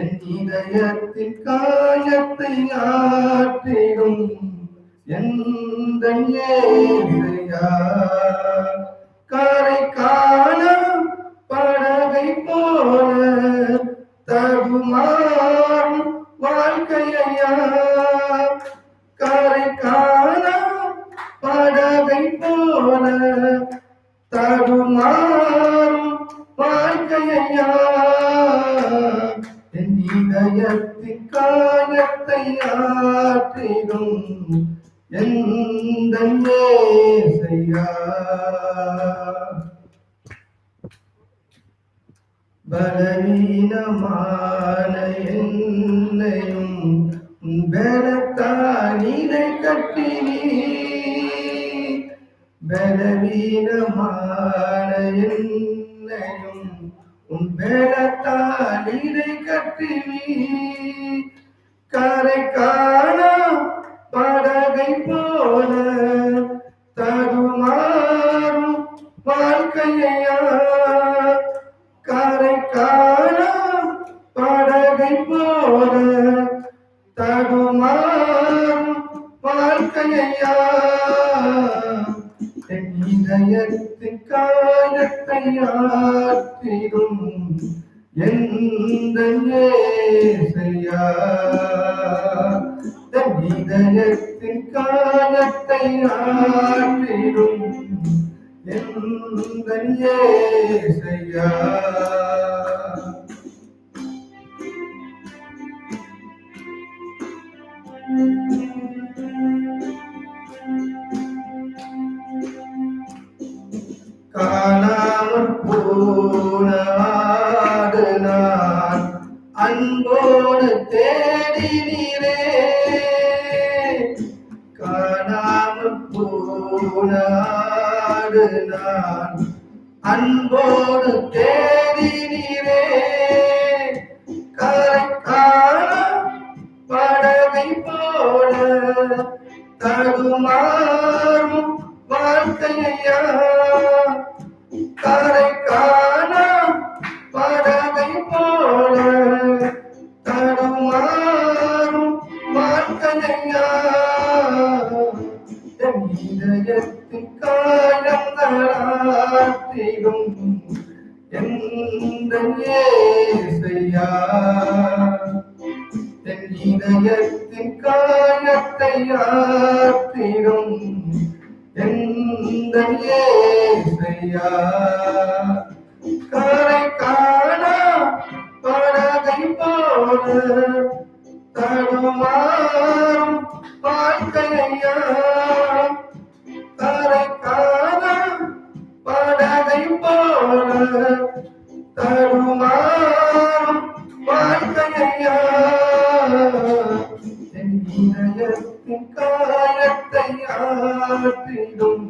Speaker 3: என் இதயத்தின் காயத்தை ஆற்றிடும் எந்த இயேசையா, கரை காண படகை போல தடுமாறும் வாழ்க்கையா, கரை காண படகை போல தடுமாறும் வாழ்க்கையா, என் இதயத்தின் காயத்தை ஆற்றிடும் எந்த இயேசையா, பலவீனமான என்னையும் பலத்தானிலை கட்டினீ, பலவீனமான என்னையும் உன் பலத்தானிலை கட்டினீ, கரை காண படகை போல தடுமாறும் வாழ்க்கையா, கரை காண படகை போல தடுமாறும் வாழ்க்கையா, என் இதயத்தின் காயத்தை ஆற்றிடும் எந்த இயேசையா, என் இதயத்தின் காயத்தை ஆற்றிடும் எந்த இயேசையா, காணாமல் போனாது நான் அன்போடு தேடினீரே, காணாமல் போனாது நான் அன்போடு தேடினீரே, கரை காண படகை போல தடுமாறும் வாழ்க்கையா, கரை காண படகை போல தடுமாறும் வாழ்க்கையா, என் இதயத்தின் காயங்களாற்றிடும் எந்த இயேசையா, என் இதயத்தின் காயத்தை ஆற்றிடும் எந்த இயேசையா, கரை காண படகை போல தடுமாறும் வாழ்க்கையா, கரை காண படகை போல தடுமாறும் வாழ்க்கையா, என் இதயத்தின் காயத்தை ஆற்றிடும்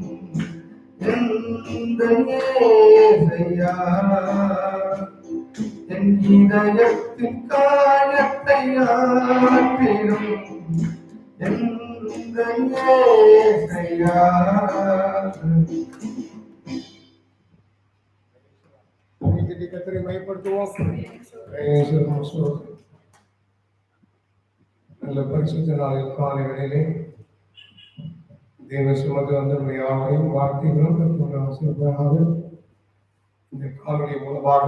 Speaker 3: எந்த இயேசையா, என் இதயத்தின் காயத்தை ஆற்றிடும் எந்த இயேசையா.
Speaker 2: கர்த்தரை மையப்படுத்துவோம்.
Speaker 3: நல்ல பரிசுத்த நாளில் காலை வேளையிலே தேவ சுமந்து வந்த யாவரையும் வார்த்தைகளும் சிறப்பாக இந்த காணொலி மூலமாக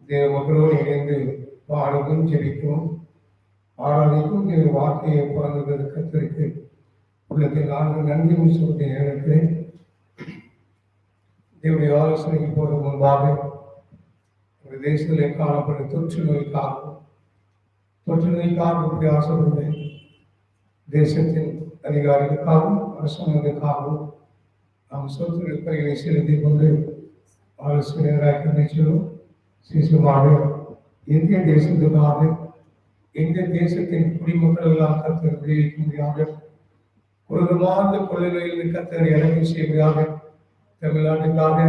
Speaker 3: தேவ மக்களோடு இணைந்து பாடுவதும் ஜெபிக்கவும் ஆராதிக்கும் தேவ வார்த்தையை பிறந்தது கர்த்தருக்கு உள்ளத்தில் நான் நன்றி சொல்வதை நினைக்கிறேன். தேவனுடைய ஆலோசனைக்கு போற முன்பாக ஒரு தேசத்திலே காணப்படும் தொற்று நோய்க்காக இப்படி ஆசைப்படுகிறேன். தேசத்தின் அதிகாரிகளுக்காகவும் அரசாங்கத்துக்காகவும் நாம் சொத்து விற்பனைகளை செலுத்திக் கொண்டு ஆலோசனையாக சொல்லும் சிசுமாக இந்திய தேசத்துக்காக இந்திய தேசத்தின் குடிமக்களெல்லாம் கத்தர் விளைவிக்க முடியாத ஒரு விமான கொள்ளைகளில் கத்தர் இறங்கி செய்வதாக தமிழ்நாட்டுக்காக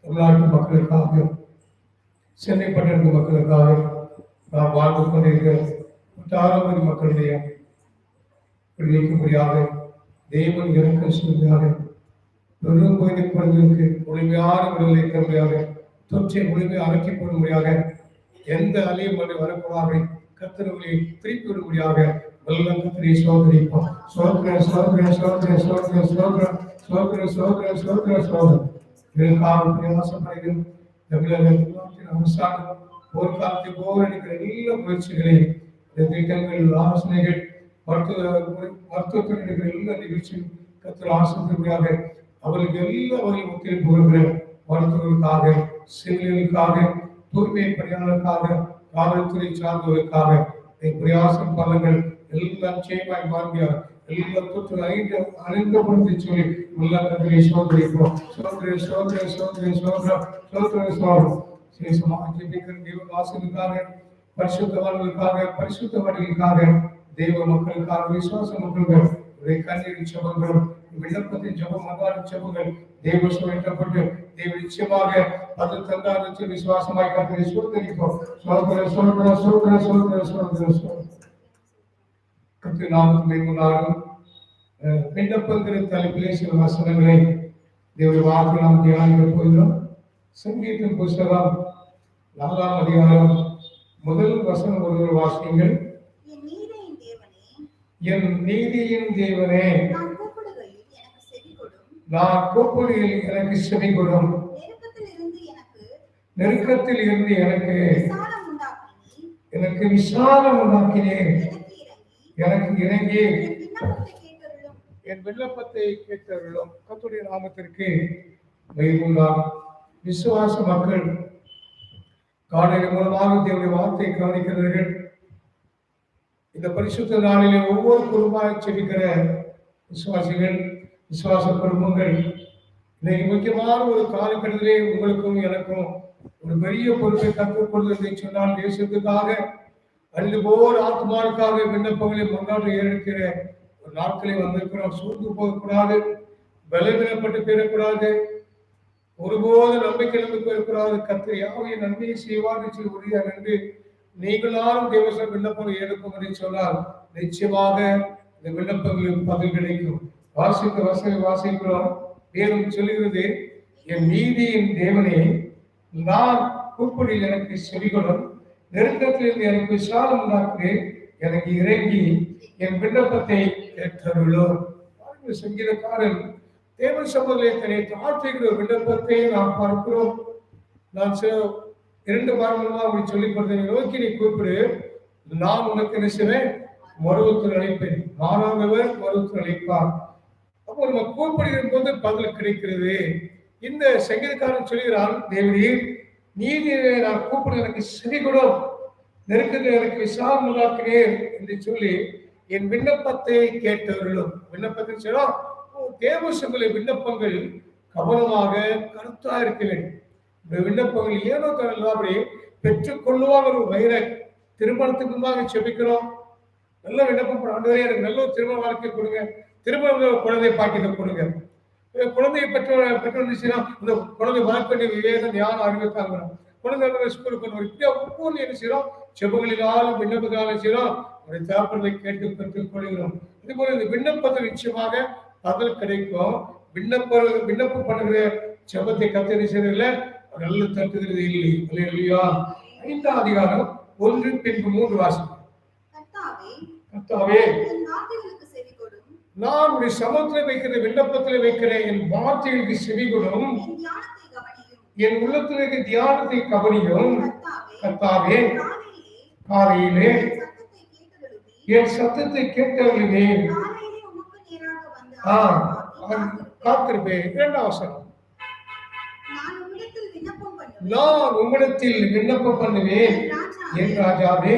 Speaker 3: தமிழ்நாட்டு மக்களுக்காக சென்னை பட்டணத்து மக்களுக்காக நாம் வாழ்ந்து கொண்டிருக்கிற 1,000 மக்களுடைய விளைவிக்கும்படியாக தேவன் இறக்கம் செய்வதாக வெறும் கோயிலை குழந்தைகளுக்கு முழுமையான விடுதலை தருமையாக தொற்றை முழுமையாக அகற்றிப்படும்படியாக எந்த அலையும் வரக்கூடாது கத்தர்களை திருப்பி விடும்படியாக வெள்ளம் கத்திரை சோதரிப்போம். சோதரன் இதற்காக பிரயாசப்படுகிறோம். தமிழகத்தின் அரசாங்கம் போர்க்காலத்தை போராடுகிற எல்லா முயற்சிகளையும் திட்டங்கள் ஆலோசனைகள் மருத்துவத்துறை இருக்கிற எல்லா நிகழ்ச்சியும் கத்தர் ஆசிரியர்களாக அவர்களுக்கு எல்லா வகையும் ஒத்துழைப்பு கொடுக்கிற மருத்துவர்களுக்காக செவிலியர்களுக்காக தூய்மை பணியாளர்களுக்காக காவல்துறை சார்ந்தவர்களுக்காக பிரயாசம் பலங்கள் எல்லாம் செய்வாய் மாறியார் எல்லா தொற்று அறிந்த பொழுது சொல்லி எல்லா கத்திரை சோதரிப்போம். ஆசிரியர்களுக்காக பரிசுத்தவான்களுக்காக தேவ மக்களுக்காக விசுவாச மக்களுக்கு கண்ணீர் ஜெபங்கள் விண்ணப்பத்தின் ஜெபம் மன்றாடும் ஜெபங்கள் தேவ சொல்லப்பட்டு தேவ நிச்சயமாக அது தந்தார் விசுவாசமாய் கத்தரை சோதரிப்போம். கர்த்தருடைய நாமத்தின் முன்னாலும் விண்ணப்பங்கிற தலைப்பிலே சில வசனங்களை தேவனுடைய வார்த்தை நாம் தியானிக்க போகிறோம். சங்கீதத்தின் புஸ்தகம் 4ஆம் அதிகாரம் முதல் வசனம் ஒருவர் வாசியுங்கள். என் நீதியின் தேவனே நான் கூப்பிடுகையில் எனக்கு செவி கொடும். நெருக்கத்தில் இருந்து எனக்கு விசாலம் உண்டாக்கினேன். எனக்கு இறங்கி என் விண்ணப்பத்தை கேட்டருளும். கர்த்தருடைய நாமத்திற்கு மகிமையுண்டாம். விசுவாச மக்கள் காலையில் மூலமாக தேவனுடைய வார்த்தையை கவனிக்கிறார்கள். இந்த பரிசுத்த நாளிலே ஒவ்வொரு குடும்பமாக செபிக்கிற விசுவாசிகள் விசுவாச குடும்பங்கள் இன்னைக்கு முக்கியமான ஒரு காலகட்டத்திலே உங்களுக்கும் எனக்கும் ஒரு பெரிய பொறுப்பை கற்றுக்கொள்வதை சொன்னால் தேசத்துக்காக அழிந்து போர் ஆத்மாவுக்காக விண்ணப்பங்களை முன்னாடி இருக்கிற ஒரு நாட்களை வந்திருக்கிறோம். சூழ்ந்து போகக்கூடாது, பலவீனப்பட்டு போயிடக்கூடாது, ஒருபோது நம்பிக்கை இழந்து போயிடக்கூடாது. கர்த்தர் யாவைய நன்மையை செய்வார் உறுதியாக என்று நீங்களாலும் தேவச விண்ணப்பங்கள் எடுக்கும் என்று சொன்னால் நிச்சயமாக இந்த விண்ணப்பங்களுக்கு பதில் கிடைக்கும். வாசிக்கிறோம். வேதம் சொல்லுகிறது, என் நீதியின் தேவனே நான் கூப்பிடில் எனக்கு செவிகொடும். நெருக்கத்திலிருந்து எனக்கு விசாலம் உண்டாக்குகிறேன். எனக்கு இறங்கி என் விண்ணப்பத்தை கேட்டருளும். சங்கீதக்காரன் தேவ சமூகத்தினை தாழ்த்துகிற விண்ணப்பத்தை நாம் பார்க்கிறோம். நான் 2 வாரங்களா அப்படி சொல்லிக் கொடுத்தேன். நோக்கி நீ கூப்பிடு, நான் உனக்கு என்ன செய்வேன், மருவத்தில் அழைப்பேன். மாறாதவர் மருவத்தில் அழைப்பார். அப்போ நம்ம கூப்பிடுகிற போது பதில் கிடைக்கிறது. இந்த சங்கீதக்காரன் சொல்கிறான், தேவரீர் நீதியை நான் கூப்பிடு எனக்கு செவி கொடும். நெருக்கத்தில் எனக்கு விசாலம் உண்டாக்கினேன் என்று சொல்லி என் விண்ணப்பத்தை கேட்டவர்களும் விண்ணப்பத்தில் சொன்னோம். தேவ சபையிலே விண்ணப்பங்கள் கவனமாக கருத்தா இருக்க வேண்டும். இந்த விண்ணப்பங்கள் ஏனோ அப்படி பெற்றுக்கொள்ளுவாங்க ஒரு வயிற திருமணத்துக்கு முன்பாக செபிக்கிறோம். நல்ல விண்ணப்பம், ஆண்டவரே எனக்கு நல்ல ஒரு திருமண வாழ்க்கை கொடுங்க, திருமண குழந்தை பாக்கியத்தை கொடுங்க. குழந்தையை பெற்றோர் இந்த குழந்தை வளர்க்க வேண்டிய விவேகம் ஞானம் அறிவித்தாங்க. குழந்தை ஸ்கூலுக்கு இப்படி ஒவ்வொரு என்ன செய்யறோம், செபங்களினாலும் விண்ணப்பத்தினாலும் செய்யறோம். அவருடைய தேவைப்படுவதை கேட்டு பெற்றுக் கொள்கிறோம். இதே போல இந்த விண்ணப்பத்தில் நிச்சயமாக பதில் கிடைக்கும். விண்ணப்பம் பண்ணுகிற செபத்தை கத்தரி செய்யறதுல நல்ல தட்டுகிறது இல்லை. இல்லையா? 5ஆம் அதிகாரம் 1 பின்பு 3 வாசிக்கும். கர்த்தாவே நான் உடைய சமூகத்தில் வைக்கிற விண்ணப்பத்தில் வைக்கிற என் வார்த்தைகளுக்கு செவி கொடும். என் உள்ளத்தில் இருக்க தியானத்தை கவனியும். கர்த்தாவே காலையிலே என் சத்தத்தை கேட்டவர்களே காத்திருப்பேன். 2ஆம் வசனம். நான் உம்மிடத்தில் விண்ணப்பம் பண்ணுவேன் என் ராஜாவே,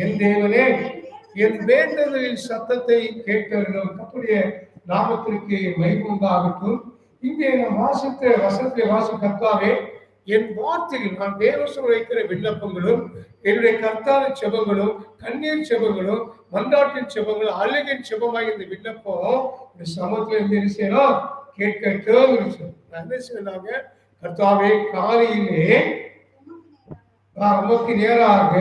Speaker 3: என் தேவனே, என் வேண்டுதலின் சத்தத்தை கேட்டவர்கள் கர்த்தருடைய நாமத்திற்கு மகிமை உண்டாகட்டும். இங்கே நாம் வாசித்த வசனத்தை கர்த்தாவே, என் வார்த்தையில் நான் தேவசம் வைக்கிற விண்ணப்பங்களும் என்னுடைய கர்த்தாவின் செபங்களும் கண்ணீர் செபங்களும் மன்றாட்டின் செபங்களும் அழுகின் செபமாய் இந்த விண்ணப்பம் இந்த சமத்துல இருந்து என்ன செய்யணும், கேட்கட்டும். என்ன செய்யலாங்க, கர்த்தாவே காலையிலே உமக்கு நேராக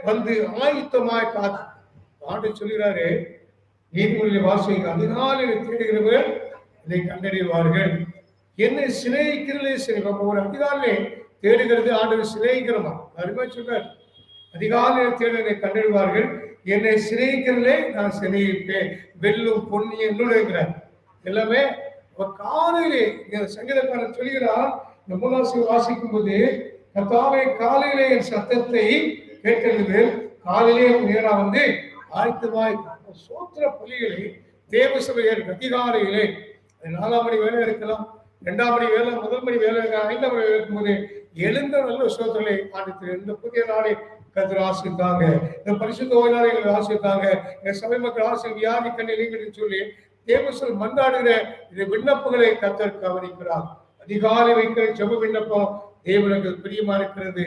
Speaker 3: வந்து ஆயுத்தமாய் காத்து ஆண்டு சொல்கிறாரு. நீதிமொழியை வாசிங்க, அதினாலே தேடுகிறவர்கள் இதை கண்டறிவார்கள். என்னை சிநேகிக்கிறதே சரி. ஒரு அதிகாலே தேடுகிறது ஆண்டவர் சிநேகிக்கிறமா அருமை சொல்றார். அதிகாலை தேடுவதை கண்டறிவார்கள். என்னை சிநேகிக்கிறதே நான் சிநேகிப்பேன், வெல்லும் பொன்னி என்னுடையங்கிறார். எல்லாமே காலையிலே சங்கீதக்காரன் சொல்கிறார். இந்த மூலாசி வாசிக்கும் போது கர்த்தாவே காலையிலே என் சத்தத்தை கேட்கிறது, காலையிலே நேரா வந்து ஆயத்தமாய் சோத்திர பள்ளிகளை தேவ சபைகள் அதிகாலையிலே 4 மணி வேலை இருக்கலாம், 2ஆம் மணி வேலை, 1 மணி வேலை, 5ஆம் மணி வேலை இருக்கும்போது எழுந்த நல்ல சோதனை ஆண்டு இந்த புதிய நாளை கர்த்தர் ஆசித்தாங்க. இந்த பரிசுத்த ஓய்நாளை எங்களை ஆசித்தாங்க. என் சபை மக்கள் ஆசை வியாதி கண்ணீர் சொல்லி தேவசல் மன்றாடுகிற இந்த விண்ணப்பங்களை கர்த்தர் கவனிக்கிறார். அதிகாலை வைக்கிற ஜெப விண்ணப்பம் தேவனுக்கு பிரியமா இருக்கிறது.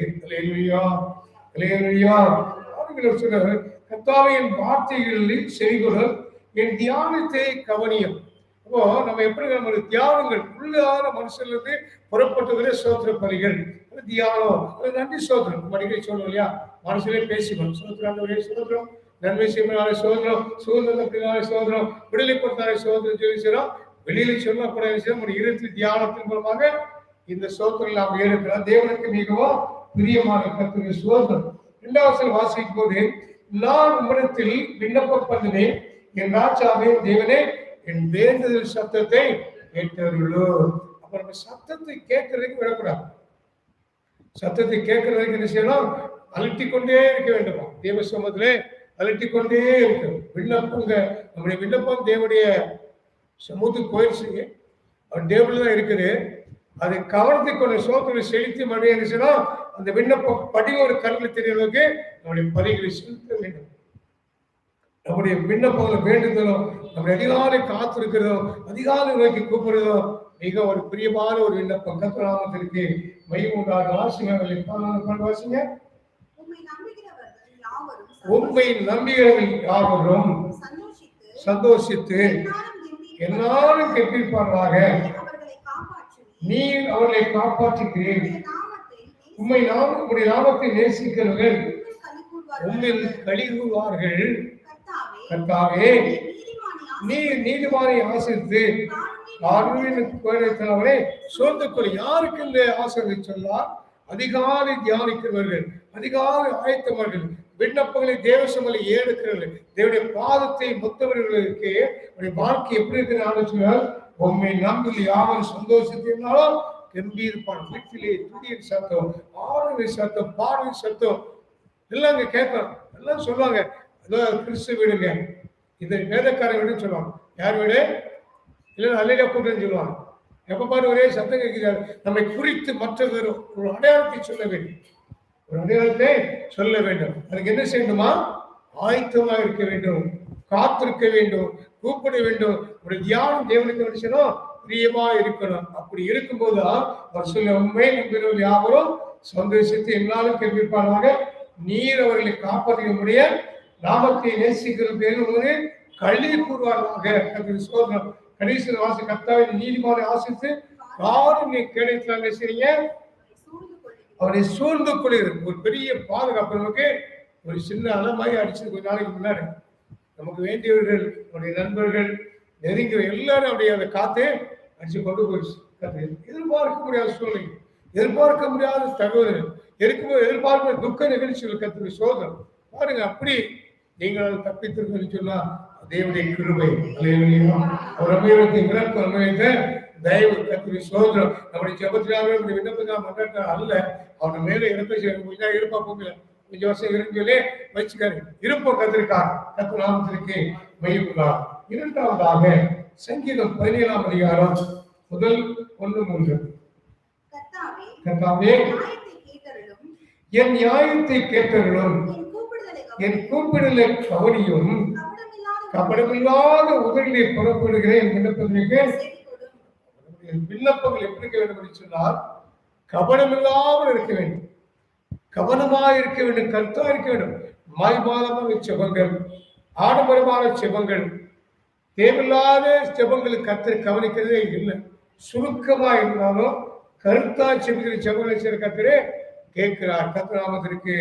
Speaker 3: கர்த்தாவின் வார்த்தைகளில் செய்குதல், என் தியானத்தை கவனியும். அப்போ நம்ம எப்படி நம்ம தியானங்கள் உள்ளான மனுஷன்ல புறப்பட்டுகிற சோத்திர பலிகள் தியானம், நன்றி சோத்திரம். நம்ம அடிக்கடி சொல்லுவோம் இல்லையா, மனசுலேயே பேசிக்கணும். சோத்திரம் சோத்திரம், நன்மை செய்வதாலே சோதரம், சுதந்திரத்தினாலே சோதரம், விடுதலை கொடுத்தாலே சோதரம் சொல்லி செய்யறோம். வெளியில சொல்லக்கூட நம்ம இருபத்தி தியானத்தின் மூலமாக இந்த சோத்திரம் நாம் ஏற்கிறோம். தேவனுக்கு மிகவும் பிரியமான கர்த்தருடைய சோதரம். 2வது வாசிக்கும் போது, நான் உம்மிடத்தில் விண்ணப்பம் பண்ணுவேன் என் ராஜாவே, தேவனே, என் வேண்டுதல் சத்தத்தை கேட்டவர்களோ. அப்ப நம்ம சத்தத்தை கேட்கறதுக்கு விடக்கூடாது. சத்தத்தை கேட்கறதுக்கு என்ன செய்யணும், அலட்டிக்கொண்டே இருக்க வேண்டுமா, தேவ சமூகத்திலே அலட்டிக்கொண்டே இருக்கு. விண்ணப்பங்க, நம்முடைய விண்ணப்பம் தேவனுடைய சமூகத்துக்கு போயிடுச்சுங்க, அவர் டேபிள் தான் இருக்குது. அதை கவனத்தை கொண்ட சோதனை செலுத்தி மறுபடியும் என்ன செய்யணும், அந்த விண்ணப்பம் படி ஒரு கண்ணில் தெரியறதுக்கு நம்முடைய பணிகளை செலுத்த வேண்டும். நம்முடைய விண்ணப்பங்களை வேண்டுதலும், நம்முடைய அதிகாலை காத்திருக்கிறதோ, அதிகாலை நோக்கி கூப்பிடுறதோ மிக ஒரு பிரியமான ஒரு விண்ணப்பம். கர்த்தராமத்திற்கு மகிமை உண்டாக. வாசிங்க, வாசிங்க. உம்மை நம்புகிறவர்கள் யாவரும் சந்தோஷித்து எல்லாரும் கெட்டிப்பார்களாக. நீர் அவர்களை காப்பாற்றுகிறீர். உம்முடைய நாமத்தை நேசிக்கிறவர்கள் உம்மில் களி கூறுவார்கள். கர்த்தாவே, நீர் நீதிமானை ஆசிரித்து அவரை சோர்ந்து கொள். யாருக்கு இந்த ஆசிரியை சொன்னார்? அதிகாலை தியானிக்கிறவர்கள், அதிகாலை ஆயத்தவர்கள், விண்ணப்பங்களை தேவசமலை ஏடுக்கிறவர்கள், தேவனுடைய பாதத்தை மொத்தவர்களுக்கு வாழ்க்கை எப்படி இருக்கிற ஆலோசனை. உண்மை நம்பில் யாரும் சந்தோஷத்தினாலும் கம்பீர்ப்பான். வீட்டிலே துதியின் சத்தம், ஆறுவை சத்தம், பார்வை சத்தம் எல்லாம் இங்க கேட்கலாம். எல்லாம் சொல்லுவாங்க, கிறிஸ்து வீடுங்க, இந்த வேதக்கார வீடுன்னு சொல்லுவாங்க. யார் வீடு? இல்லைன்னா அல்லையா கூட்டம்னு சொல்லுவாங்க. எப்ப பாரு ஒரே சத்தம் கேட்கிறார். நம்மை குறித்து மற்றவர் ஒரு அடையாளத்தை சொல்ல வேண்டும், ஒரு அடையாளத்தை சொல்ல வேண்டும். அதுக்கு என்ன செய்யணுமா? ஆயத்தமா இருக்க வேண்டும், காத்திருக்க வேண்டும், கூப்பிட வேண்டும். ஒரு தியானம் தேவனுக்கு நினைச்சனும் பிரியமா இருக்கணும். அப்படி இருக்கும்போதுதான் அவர் சொல்ல, உண்மை நம்புகிறவர்கள் யாவரும் சந்தோஷத்தை எல்லாரும் கேட்பார்களாக. நீர் அவர்களை காப்பாற்ற முடிய நாமத்தை நேசிக்கிற பேரு களி கூறுவார்களாக. சோதனம் கடைசி வாசி கர்த்தாவின் நீதிமானை ஆசித்து யாரும் நீ கிடைத்தாங்க செய்றீங்க, அவரை சூழ்ந்து கொள்கிறது. ஒரு பெரிய பாதுகாப்பு நமக்கு. ஒரு சின்ன அலமாய் அடிச்சது கொஞ்ச நாளைக்கு முன்னாடி. நமக்கு வேண்டியவர்கள், நம்முடைய நண்பர்கள், நெருங்கிற எல்லாரும் அப்படியே அந்த காத்தே அடிச்சு கொண்டு போயிடுச்சு. எதிர்பார்க்க முடியாத சூழ்நிலை, எதிர்பார்க்க முடியாத தகவல்கள் இருக்கும்போது எதிர்பார்க்க துக்க நிகழ்ச்சிகள் கத்துக்கு சோதனை பாருங்க. அப்படி நீங்கள் தப்பித்திருக்கணும்னு சொன்னா தேவனுடைய கிருபை. அவர் அமீரத்தை இறக்கும் அமீரத்தை தயவு கத்துக்கு சோதனம். நம்முடைய ஜபத்தினாவே விண்ணப்பத்தான் மன்றாட்ட அல்ல, அவனை மேல இறப்பை கொஞ்சம் இருப்பா போகல, கொஞ்சம் வருஷம் இருந்தே வச்சுக்காரு இருப்போம். கத்திருக்கார் கத்து நாமத்திற்கு மையப்படார். 2வதாக சங்கீதம் 17ஆம் அதிகாரம் முதல் 1-3.
Speaker 5: கர்த்தாவே,
Speaker 3: கர்த்தாவே
Speaker 5: நியாயத்தை கேட்டருளும்.
Speaker 3: என் நியாயத்தை கேட்டருளும். என் கூப்பிடலை கவனியும். கபடமில்லாத உதவியை புறப்படுகிற என் விண்ணப்பங்களுக்கு என் விண்ணப்பங்கள் எப்படி இருக்க வேண்டும் என்று சொன்னால் கபடமில்லாமல் இருக்க வேண்டும், கவனமாக இருக்க வேண்டும், கருத்தா இருக்க வேண்டும். மாய்மாதமான செபங்கள், ஆடம்பரமான செபங்கள், தேவையில்லாத செபங்களுக்கு கர்த்தர் கவனிக்கிறதே இல்லை. சுருக்கமா இருந்தாலும் கருத்தா செபிக்கிற செபங்களை செய்கிற கர்த்தரே கேட்கிறார். கர்த்தர் நாமத்திற்கு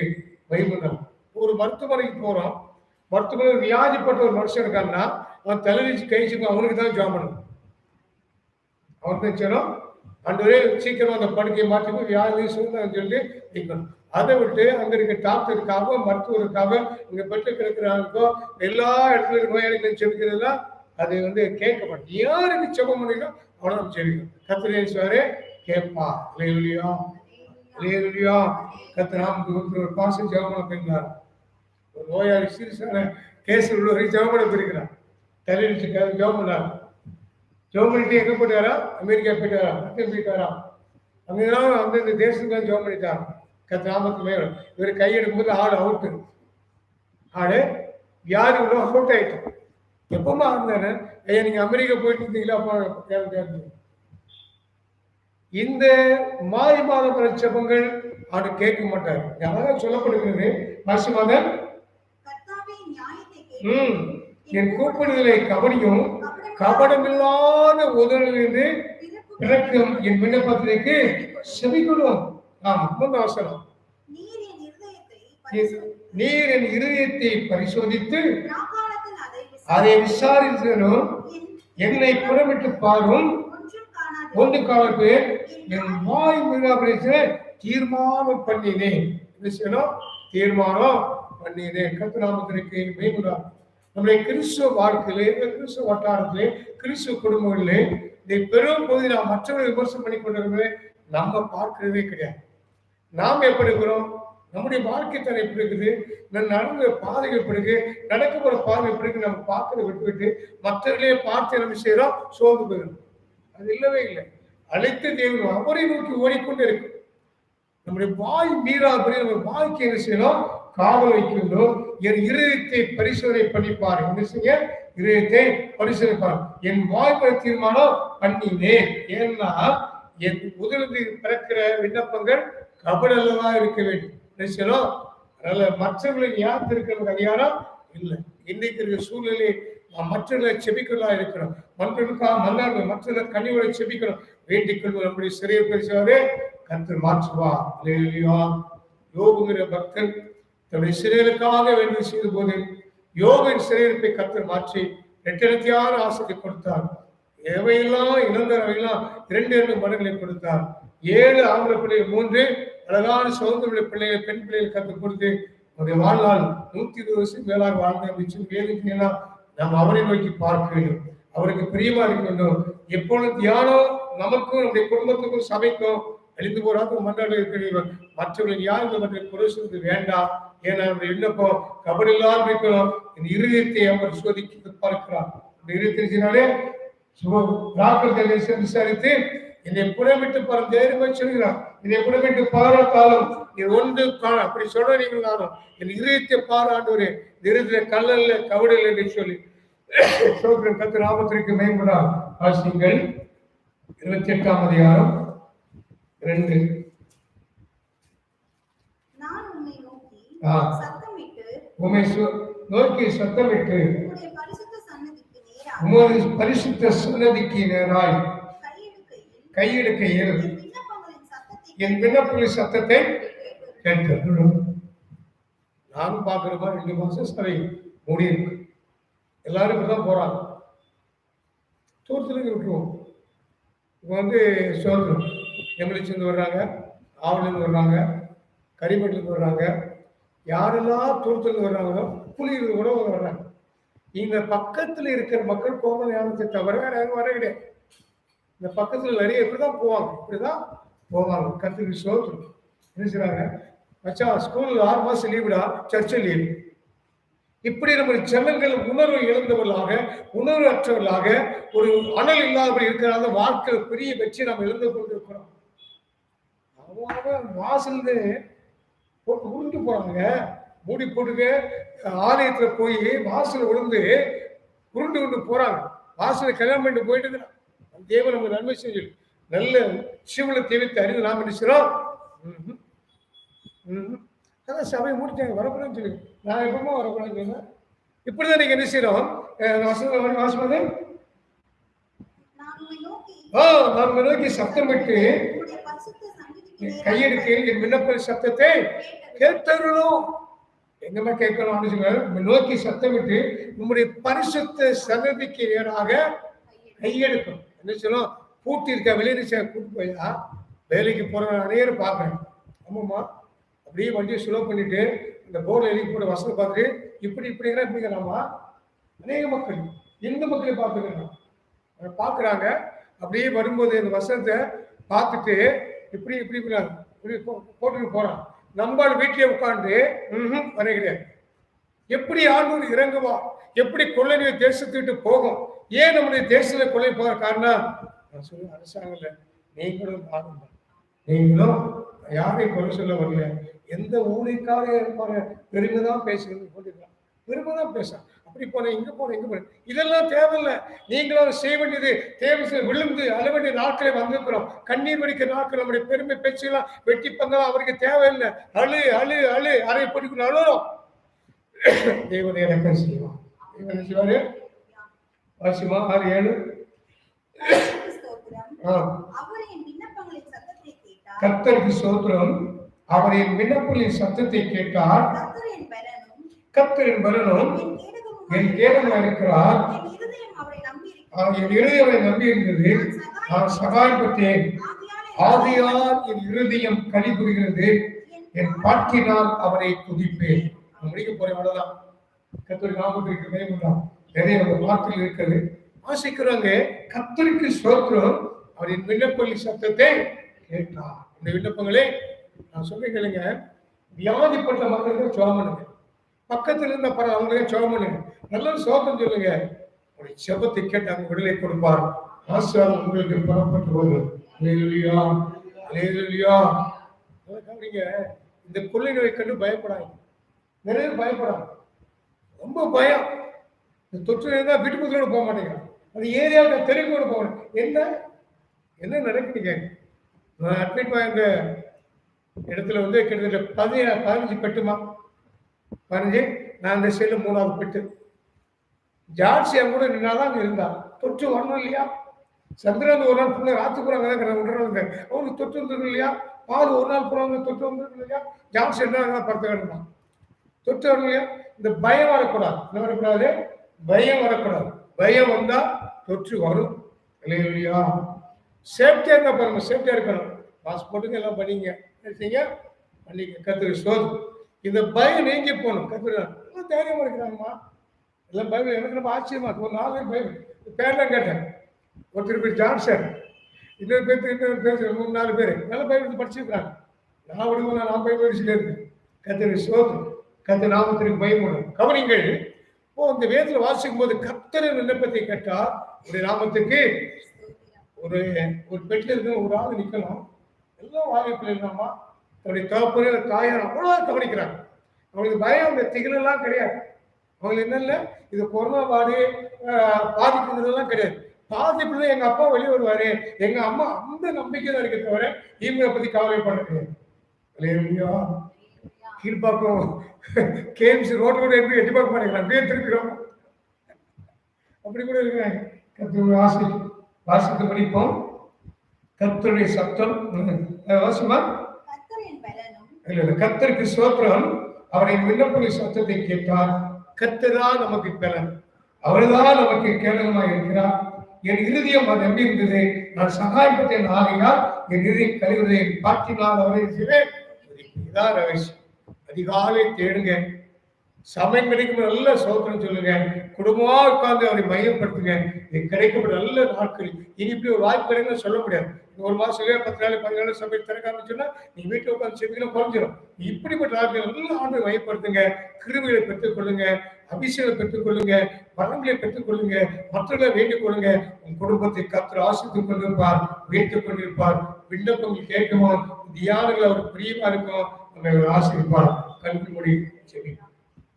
Speaker 3: மகிமை. ஒரு மருத்துவமனைக்கு போறோம், மருத்துவமனை வியாதிப்பட்ட ஒரு மனுஷன் இருக்கான்னா அவன் தலைவச்சு கழிச்சுக்கோ, அவனுக்கு தான் ஜாம் பண்ணணும். அவன் தான் சொன்னோம் அன்று சீக்கிரம் அந்த படுக்கையை மாற்றி வியாதி சுதந்திரம் சொல்லி நிற்கணும். அதை விட்டு அங்க இருக்க டாக்டருக்காக, மருத்துவருக்காக, இங்க பெற்று கிடக்கிறாருக்கோ எல்லா இடத்துல நோயாளிகளும் செபிக்கிறதுலாம் அது கேட்கப்படும். யாருக்கு செபம் பண்ணிக்கோ அவனை நம்ம செபிக்கணும். கத்திரேஸ்வரே கேட்பா. இல்லையா இல்லையா கத்திர நாமத்துக்கு ஒரு பாசம் ஜெபம் பண்ண போயிருந்தார். ஒரு நோயாளி சீரியஸான கேஸ் உள்ளவரை ஜெபம் பண்ண போயிருக்கிறார். தலைவச்சு ஜெபம் பண்ணார். ஜெபம் பண்ணிட்டு எங்க போயிட்டாரா? அமெரிக்கா போயிட்டாரா? லண்டன் போயிட்டாரா? அங்கதான் அந்தந்த தேசத்துக்கு ஜெபம் பண்ணிட்டார். கத்திராமத்துமே இவர் கையெடுக்கும் போது ஆடு அவுட்டு, ஆடு வியாதி உள்ள அவுட் ஆயிட்டு. எப்பமா இருந்தானே ஐயா நீங்க அமெரிக்கா போயிட்டு இருந்தீங்களா? இந்த மாறி மாத செபங்கள் ஆடு கேட்க மாட்டார். யாராவது சொல்லப்படுகிறது மாசிமாதன் என் கூப்பிடுதலை கவனியும், கபடமில்லாத உதவிலிருந்து பிறக்கும் என் விண்ணப்பத்திற்கு செவிக்கொள்ளும். அவசரம். நீர் என் இருதயத்தை பரிசோதித்து அதை விசாரித்தனும் என்னை புறமிட்டு பாரும். ஒன்று காலத்து என் வாய் மிகாபரிசை தீர்மானம் பண்ணினேன். தீர்மானம் பண்ணினேன். கர்த்தநாமத்திற்கு மகிமை. நம்முடைய கிறிஸ்துவ வாழ்க்கையிலே, கிறிஸ்துவ வட்டாரத்திலே, கிறிஸ்துவ குடும்பங்களிலே இந்த பெரும் பகுதி நாம் மற்றவர்களை விமர்சனம் பண்ணி கொண்டிருக்கிறதே நம்ம பார்க்கிறதே கிடையாது. நாம் எப்படி இருக்கிறோம்? நம்முடைய வாழ்க்கை தரம் எப்படி இருக்குது? நடந்த பாதைகள் எப்படி இருக்கு? நடக்க போற பாதை எப்படி இருக்கு? நம்ம பார்க்கறத விட்டுவிட்டு மற்றவர்களே பார்த்து நம்ம செய்யறோம், சோர்ந்து போயிடும். அது இல்லவே இல்லை. அழைத்த தேவன் அவரை நோக்கி ஓடிக்கொண்டே இருக்கு. நம்முடைய வாய் மீறாபடி நம்ம வாய்க்கு என்ன செய்யணும்? காவல் வைக்கின்றோம். என் இருதயத்தை பரிசோதனை பண்ணிப்பார். என்ன செய்ய? இருதயத்தை பரிசோதனைப்பார். என் வாய்ப்பை தீர்மானம் பண்ணினேன். ஏன்னா என் முதலில் பிறக்கிற விண்ணப்பங்கள் கபடல்லவா இருக்க வேண்டும். அதனால மற்றவர்களை யாருக்கு இருக்கிறது அதிகாரம் இல்லை. இன்னைக்கு இருக்கிற சூழ்நிலை நாம் மற்றவர்களை செபிக்கலாம் இருக்கிறோம். மற்றவர்களுக்காக மன்னார்கள் மற்றவர்களை கனிவோட செபிக்கிறோம். வேண்டிக் கொள்வோம். நம்முடைய சிறையை பரிசாவே கர்த்தர் மாற்றுவா. யோகுங்கிற பக்தன் தன்னுடைய சிறைகளுக்காக வேண்டி செய்த போது யோகின் சிறையிருப்பை கர்த்தர் மாற்றி ரெட்டினத்தியான ஆசையை கொடுத்தார். எவையெல்லாம் இழந்தவையெல்லாம் 2 மடங்களை கொடுத்தார். 7 ஆம்பளை பிள்ளைகள், 3 அழகான சௌந்தரிய பிள்ளைகள், பெண் பிள்ளைகள் கற்றுக் கொடுத்து அவருடைய வாழ்நாள் 120 வருஷம் மேலாக வாழ்ந்த வேலைக்கெல்லாம் நாம் அவரை நோக்கி பார்க்க வேண்டும். அவருக்கு பிரியமா இருக்க வேண்டும். எப்பொழுது தியானம் நமக்கும் நம்முடைய குடும்பத்துக்கும் சபைக்கும் அழிந்து போறாத மன்றாட இருக்கிற மற்றவர்கள் யாரும் மற்ற குறைசுவது வேண்டாம். ஏன்னா அவருடைய விண்ணப்பம் கபடில்லாமல் இருக்கணும். இந்த இருதயத்தை அவர் சோதித்து பார்க்கிறார். இந்த இருதயத்தினாலே விசாரித்து என்னை புறமிட்டு பாரு தைரியமா சொல்கிறார். என்னை புறமிட்டு பாராட்டாலும் நீ ஒன்று காண அப்படி சொல்ற நீங்கள் நானும் என் இருதயத்தை பாராண்டவரே, இருதய கல்லல்ல கவடல் என்று சொல்லி சோதரன் கர்த்தர் நாமத்திற்கு மேம்படா வாசிங்கள். 28ஆம் அதிகாரம் 2. உம்மை நோக்கி சத்தமிட்டு உமது பரிசுத்த சன்னதிக்கு நேராய் கையெடுக்கையில் என் விண்ணப்பங்களின் சத்தத்தை கேட்க. நானும் பார்க்கிற மாதிரி 2 மாசம் சபை மூடி இருக்கு. எல்லாரும் இப்படிதான் போறாங்க. தூரத்துலேருந்து விட்டுருவோம். இப்போ சோதரம் எம்எல்ஏலேருந்து வர்றாங்க, ஆவலேருந்து வர்றாங்க, கரிமேட்டிலேருந்து வர்றாங்க. யாரெல்லாம் தூரத்துலேருந்து வர்றாங்களோ புலியிலிருந்து கூட வர்றாங்க. இந்த பக்கத்தில் இருக்கிற மக்கள் கோமல் ஞானத்தை தவிர வேற யாரும் வர கிடையாது. இந்த பக்கத்தில் நிறைய இப்படிதான் போவாங்க, இப்படிதான் போவாங்க. கத்துக்கு சோதரம் என்ன செய்றாங்க? மச்சா ஸ்கூலில் 6 மாசம் லீவுடா, சர்ச்சில் லீவு. இப்படி நம்முடைய ஜனங்கள் உணர்வு இழந்தவர்களாக, உணர்வு அற்றவர்களாக, ஒரு அனல் இல்லாதபடி இருக்கிற வாழ்க்கை பெரிய வெற்றி நாம் இழந்து கொண்டிருக்கிறோம். அவன் வாசல்ல போட்டு உருண்டு போறாங்க. மூடி போட்டுட்டு ஆலயத்துல போய் வாசல் விழுந்து உருண்டு போறாங்க. வாசலை கல்யாணம் பண்ணிட்டு போயிட்டு இருக்கிறான். தேவன் நமக்கு நன்மை செஞ்சு நல்ல சிவனை தேவைத்து அறிந்து நாம் என்ன செய்யறோம். அதான் சபையை மூடிட்டாங்க, வரக்கூடாதுன்னு சொல்லி. நான் எப்பவுமே வரக்கூடாதுன்னு சொன்னேன். இப்படிதான் நீங்க என்ன செய்யறோம். வாசம் நாம் நோக்கி சத்தமிட்டு கையெடுத்து என் விண்ணப்ப சத்தத்தை கேட்டவர்களும் எங்கம்மா கேட்கணும் நோக்கி சத்தமிட்டு நம்முடைய பரிசுத்த சன்னதிக்கு நேராக கையெடுக்கணும். என்ன சொல்லும், பூட்டி இருக்க வெளியே கூட்டு போயா வேலைக்கு போற அனைவரும் பார்க்குறேன். ஆமாம்மா, அப்படியே வண்டியை சுலோ பண்ணிட்டு இந்த போர்டில் எழுதி போட வசதி பார்த்துட்டு இப்படிங்கிறாமா அநேக மக்கள் எந்த மக்களை பார்த்துக்கிறாங்க பார்க்குறாங்க. அப்படியே வரும்போது இந்த வசனத்தை பார்த்துட்டு இப்படி போட்டுட்டு போறான். நம்மால் வீட்டிலே உட்காந்து வரைகிறேன். எப்படி ஆண்டவர் இறங்குவா, எப்படி கொள்ளை தேசத்தை விட்டு போகும், ஏன் நம்முடைய தேசத்துல கொள்ளை போகிற காரணம் நான் சொல்ல அரசாங்கம் நீங்களும் பாருங்க. நீங்களும் யாரையும் குறை சொல்ல வரல. எந்த ஊழியக்காக இருப்பாங்க பெருமைதான் பேசுகிறது போட்டுக்கலாம், பெருமைதான் பேச. அப்படி போன இங்க போன இங்க போன இதெல்லாம் தேவையில்லை. நீங்களும் செய்ய வேண்டியது தேவை. விழுந்து அழ வேண்டிய நாட்களை வந்திருக்கிறோம். கண்ணீர் வடிக்கிற நாட்கள் நம்முடைய பெருமை பேச்செல்லாம் வெட்டி பங்கலாம் அவருக்கு தேவையில்லை. அழு அழு அழு அறை படிக்கணும் அழுறோம். தேவனை இறக்கம் செய்வோம். தேவனை செய்வாரு. வாசிமா 6:7. கர்த்தருக்கு ஸ்தோத்திரம். அவர் என் விண்ணப்பங்களின் சத்தத்தை கேட்டார். கர்த்தரின் பலனும் என் கேடமா இருக்கிறார். என் இருதயம் நம்பி இருந்தது, நான் சகாயப்பட்டேன். ஆதியால் என் இருதயம் களி புரிகிறது, என் பாட்டினால் அவரை துதிப்பேன். முடிக்க போறேன். அவ்வளவுதான். கர்த்தருக்கு நாமத்திற்கு மேம்படலாம். நிறைய வார்த்தைகள் இருக்கிறது, வாசிக்கிறாங்க. கர்த்தருக்கு ஸ்தோத்திரம். அவர் என் விண்ணப்பங்களின் சத்தத்தை கேட்டார். இந்த விண்ணப்பங்களே நான் சொல்றேன் கேளுங்க. வியாதிப்பட்ட மக்களுக்கு ஜெபம் பண்ணுங்க. பக்கத்துல இருந்த பரவாயில்ல அவங்களுக்கு ஜெபம் பண்ணுங்க. நல்ல சோகம் சொல்லுங்க. உங்களுடைய ஜெபத்தை கேட்டு அவங்க விடுதலை கொடுப்பார். ஆசீர்வாதம் உங்களுக்கு புறப்பட்டு வரும். அல்லேலூயா அல்லேலூயா. கவனிங்க, இந்த கொள்ளை நோயை கண்டு பயப்படாங்க. நிறைய பயப்படாங்க, ரொம்ப பயம். இந்த தொற்று இருந்தால் வீட்டுக்குள்ள போக மாட்டேங்கிறான். அது ஏரியாவுக்கு தெருவு கூட போகணும். என்ன நடக்குதுங்க. நான் அட்மிட் ஆகிற இடத்துல வந்து கிட்டத்தட்ட 15 பெட்டுமா 15. நான் அந்த சைடுல 3வது பெட்டு. ஜார்ஜியா கூட நின்னாதான் இருந்தா. தொற்று வரணும் இல்லையா. சந்திரன் ஒரு நாள் ஃபுல்லாக ராத்து பூரா விடுறாங்க. அவனுக்கு தொற்று வந்துருக்கு இல்லையா. பால் ஒரு நாள் பூரா தொற்று வந்துருக்கு இல்லையா. ஜார்ஜ் என்ன படுத்த வேணுமா. தொற்று வரணும் இல்லையா. இந்த பயம் வரக்கூடாது. என்ன வரக்கூடாது, பயம் வரக்கூடாது. பயம் வந்தா தொற்று வரும். இல்லையா. சேஃப்டியா இருந்தா பாருங்க, சேஃப்டியா இருக்கணும். பாஸ்போர்ட்டுக்கு எல்லாம் பண்ணிங்க பண்ணிக்க. கர்த்தருக்கு ஸ்தோத்திரம். இந்த பயம் நீங்கி போகணும். கர்த்தர் எல்லாம் தைரியமா இருக்கிறாங்கம்மா. எல்லாம் பயம். எனக்கு ரொம்ப ஆச்சரியமா இருக்கு. ஒரு 4 பேர் பயம் பேர்லாம் கேட்டேன். ஒருத்தர் பேர் ஜான்சன், இன்னொரு பேர் 3-4 பேர் நல்ல பயம் படிச்சிருக்கிறாங்க. நான் விடுவோம், நான் பயம் படிச்சுட்டே இருக்கேன். கர்த்தருக்கு ஸ்தோத்திரம். கர்த்தர் நாமத்திற்கு பயப்படும். கவனிங்கள். இந்த வேதத்தில் வாசிக்கும் போது கர்த்தரின் விண்ணப்பத்தை கேட்டா ஒரு நாமத்துக்கு ஒரு பெட்டில் இருக்க ஒரு ஆள் நிற்கணும். எல்லாம் வாய்ப்பில் இல்லாமா தன்னுடைய தகப்பன தாயார் அவ்வளவு கவனிக்கிறாங்க. அவங்களுக்கு பயம், அந்த திகிலெல்லாம் கிடையாது. அவங்களுக்கு என்ன இல்லை, இது கொரோனா வார்டு பாதிப்புங்கிறதெல்லாம் கிடையாது. பாதிப்புல எங்க அப்பா வெளியே வருவாரு, எங்க அம்மா, அந்த நம்பிக்கை தான் இருக்க தவிர இவங்களை பத்தி கவலைப்பட கிடையாது. கீழ்பாக்கம் கேம்ஸ் ரோடு கூட எப்படி எட்டி பார்க்க மாட்டேங்கிறாங்க. அப்படியே திருப்பிடும். அப்படி கூட இருக்கிறாங்க. கர்த்தருடைய வாசித்து படிப்போம். கர்த்தருடைய சத்தம் வாசிமா. கர்த்தருக்கு ஸ்தோத்திரம். அவரின் விண்ணப்பங்களின் சத்தத்தை கேட்டார். கர்த்தர்தான் நமக்கு பலன், அவர்தான் நமக்கு கேடகமாக இருக்கிறார். என் இருதயம் அதை நம்பி இருந்தது, நான் சகாயப்பட்டேன். ஆகையால் என் இருதயம் கழிவதை என் பாட்டினால் அவரை இதான் ரகசியம். அதிகாலை தேடுங்க, சமயம் கிடைக்கும் நல்ல சோத்திரம் சொல்லுங்க, குடும்பமா உட்கார்ந்து அவரை மையப்படுத்துங்க. இது கிடைக்கப்பட்ட நல்ல நாட்கள். இனி இப்படி ஒரு வாய்ப்பு கிடைக்குன்னு சொல்ல முடியாது. 1 மாசம் 10 நாள் 15 நாள் சபை திறக்காம சொன்னா நீ வீட்டில் உட்காந்து செஞ்சீங்கன்னா குறைஞ்சிடும். இப்படிப்பட்ட நாட்கள் நல்ல ஆண்டு மையப்படுத்துங்க. கிருபைகளை பெற்றுக்கொள்ளுங்க, அபிஷேகத்தை பெற்றுக்கொள்ளுங்க, வரங்களை பெற்றுக்கொள்ளுங்க, மற்றவர்களை வேண்டிக் கொள்ளுங்க. உன் குடும்பத்தை கர்த்தர் ஆசீர்வதித்துக் கொண்டிருப்பார், வைத்துக் கொண்டிருப்பார். விண்ணப்பங்கள் கேட்குமா, தியானங்கள் அவர் பிரியமா இருக்கும், நம்ம ஆசீர்வார். கல்வி மொழி செவி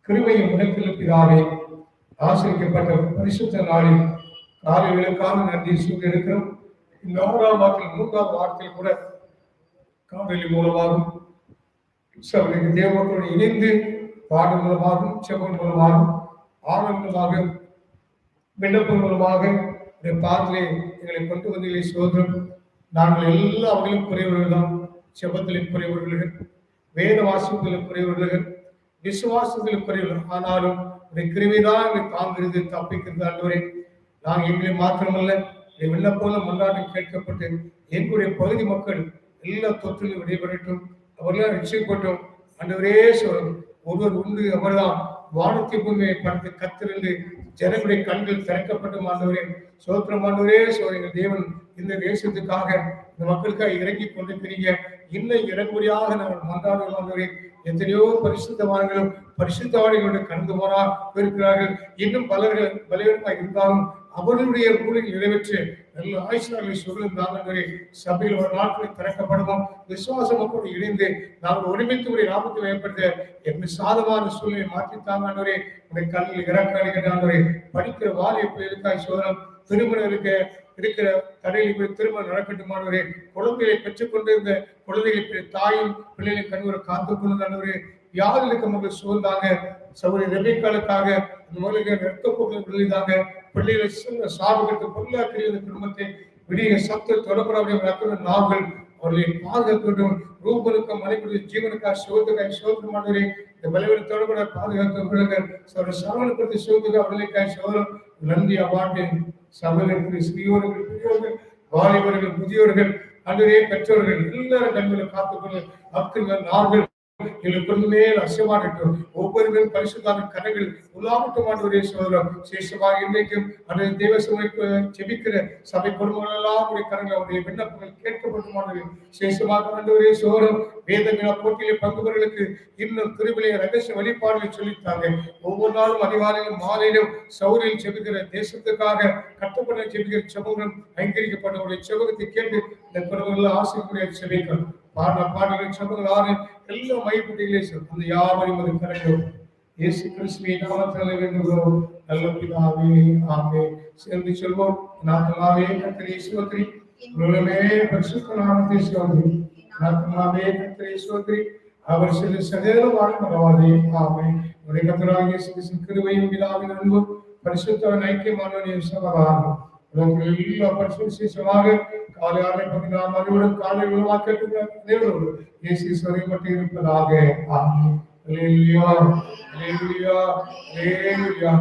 Speaker 3: கிருபையும் முகத்தில் பிதாவே, ஆசிரிக்கப்பட்ட பரிசுத்த நாளில் காலைகளுக்காக நன்றி சொல்லி இருக்கிறோம். இந்த 6ஆம் வாரத்தில் 3ஆவது வாரத்தில் கூட காணொலி மூலமாகவும் சபைக்கு தேவனோடு இணைந்து பாடல் மூலமாகவும் செபம் மூலமாகவும் ஆர்வம் மூலமாகவும் விண்ணப்பம் மூலமாக இந்த பாத்திலே எங்களை கொண்டு வந்தீங்களே சோதரம். நாங்கள் எல்லா வகையிலும் குறைவர்கள் தான். செபத்திலும் குறைவர்கள், வேத வாசிப்பிலும் குறைவர்கள், விசுவாசத்திலும் குறைவர்கள். ஆனாலும் இந்த கிருவிதான் எங்களை தாங்கிறது, தப்பிக்கிறது. ஆண்டவரே, நாங்கள் எங்களை மாத்திரமல்ல, விண்ணப்பம் மன்றாட்டம் கேட்கப்பட்டு எங்களுடைய பகுதி மக்கள் எல்லா தொற்றிலும் விடைபெறட்டும், அவர்களால் ரட்சிக்கப்பட்டும். ஆண்டவரே ஒருவர் உண்டு, அவர்தான் வானத்தை பூமியை படுத்து கத்திருந்து ஜனங்களுடைய கண்கள் திறக்கப்பட்டும். ஆண்டவரே சோத்திரம். ஆண்டவரே எங்கள் தேவன் இந்த தேசத்துக்காக இந்த மக்களுக்காக இறங்கி கொண்டிருக்கிறீங்க. இன்னும் இறங்குமுறையாக நாங்கள் மன்றாடுகிறோம். ஆண்டவரே, எத்தனையோ பரிசுத்தவான்களும் பரிசுத்தவான்களோட கடந்து போயிருக்கிறார்கள். இன்னும் பலர்கள் பலவீனமாக இருந்தாலும் அவர்களுடைய ஊழியர்கள் நிறைவேற்று நல்ல ஆயுஷ்களை சொல்லுங்கள். சபையில் ஒரு நாட்களில் திறக்கப்படுவோம். விசுவாச மக்களோடு இணைந்து நாங்கள் ஒருமித்து ஒரு லாபத்தை மேம்படுத்த எங்கள் சாதமான சூழ்நிலை மாற்றித்தாங்க. ஆண்டவரே, உடைய கல்வியில் இறக்காடுகின்ற படிக்கிற வாலிய பிள்ளைகளுக்காய் சோதனம், திருமணம் இருக்கிற தடையில் திருமணம் நடக்கட்டுமானவரே, குழந்தைகளை பெற்றுக்கொண்டு இந்த குழந்தைகளை தாயும் பிள்ளைகளை கண்வரை காத்துக் கொண்டு யாருக்கு மக்கள் சூழ்ந்தாங்க. சகோதரி ரெபேக்காளுக்காக அந்த மகளுக்கு ரத்த போக்குகள் விழுந்தாங்க. பிள்ளைகளை சாபகத்து பொருளாக்கிற குடும்பத்தை விடிய சத்து தொடர்புடைய நாவல் அவர்களை பாதுகாக்கட்டும். ரூபனுக்கும் மனைவி ஜீவனுக்காக சிவத்துக்காய் சோதனமானவரே, இந்த பலவீனத்தோடு கூட பாதுகாக்க சரவணப்படுத்தி சிவத்துக்கு அவர்களுக்காக சோதனம் நன்றி அவாட்டு. சபைகளுக்கு சிறியோர்கள், பெரியோர்கள், வாலிபர்கள், முதியோர்கள், அன்றைய பெற்றோர்கள் எல்லாரும் கண்களை காத்துக்கொண்டு மக்கள் நார்கள் மேல் அசைவாடட்டும். ஒவ்வொருவரும் பரிசுத்தாவின் கரங்கள் உள்ளாகட்டும். ஆண்டவரே சோதரம் சேஷமாக இன்றைக்கும் அந்த தேவ சபை செபிக்கிற சபை குடும்பங்கள் எல்லாம் உடைய கரங்கள் அவருடைய விண்ணப்பங்கள் கேட்கப்பட்டுமானது சேஷமாக. ஆண்டவரே சோதரம் வேதங்கள போட்டியிலே பங்குபவர்களுக்கு இன்னும் திருவிழை ரகசிய வழிபாடுகளை சொல்லித்தாங்க. ஒவ்வொரு நாளும் அதிகாலையிலும் மாலையிலும் சௌரியில் செபிக்கிற தேசத்துக்காக கட்டப்பட்ட செபிக்கிற செபங்களும் அங்கீகரிக்கப்பட்ட செபகத்தை கேட்டு இந்த குடும்பங்கள் ஆசிரியக்கூடிய செபிக்கணும். பாடல்கள் சபைகள் ஆறு எல்லா மைப்பட்டிகளே அந்த யாவரையும் அது கரையும். இயேசு கிறிஸ்துவின் நாமத்தினாலே வேண்டுகிறோம் நல்ல பிதாவே, ஆமென். சேர்ந்து சொல்வோம். நாமமே கர்த்தரை ஸ்தோத்திரி, உள்ளமே பரிசுத்த நாமத்தை ஸ்தோத்திரி. நாமமே கர்த்தரை ஸ்தோத்திரி, அவர் சில சதேல வாழ்மரவாதே, ஆமென். உடைய கர்த்தராகிய இயேசு கிறிஸ்துவின் கிருபையும் பிதாவின் அன்பும் பரிசுத்தத்தின் ஐக்கியமானவரின் சமாதானமும் எல்லா பரிசுத்தமாக காலை 6:14 காலை உருவாக்கத்தோடு இயேசு மட்டும் இருப்பதாக. ஆமென். அல்லேலூயா, அல்லேலூயா, அல்லேலூயா.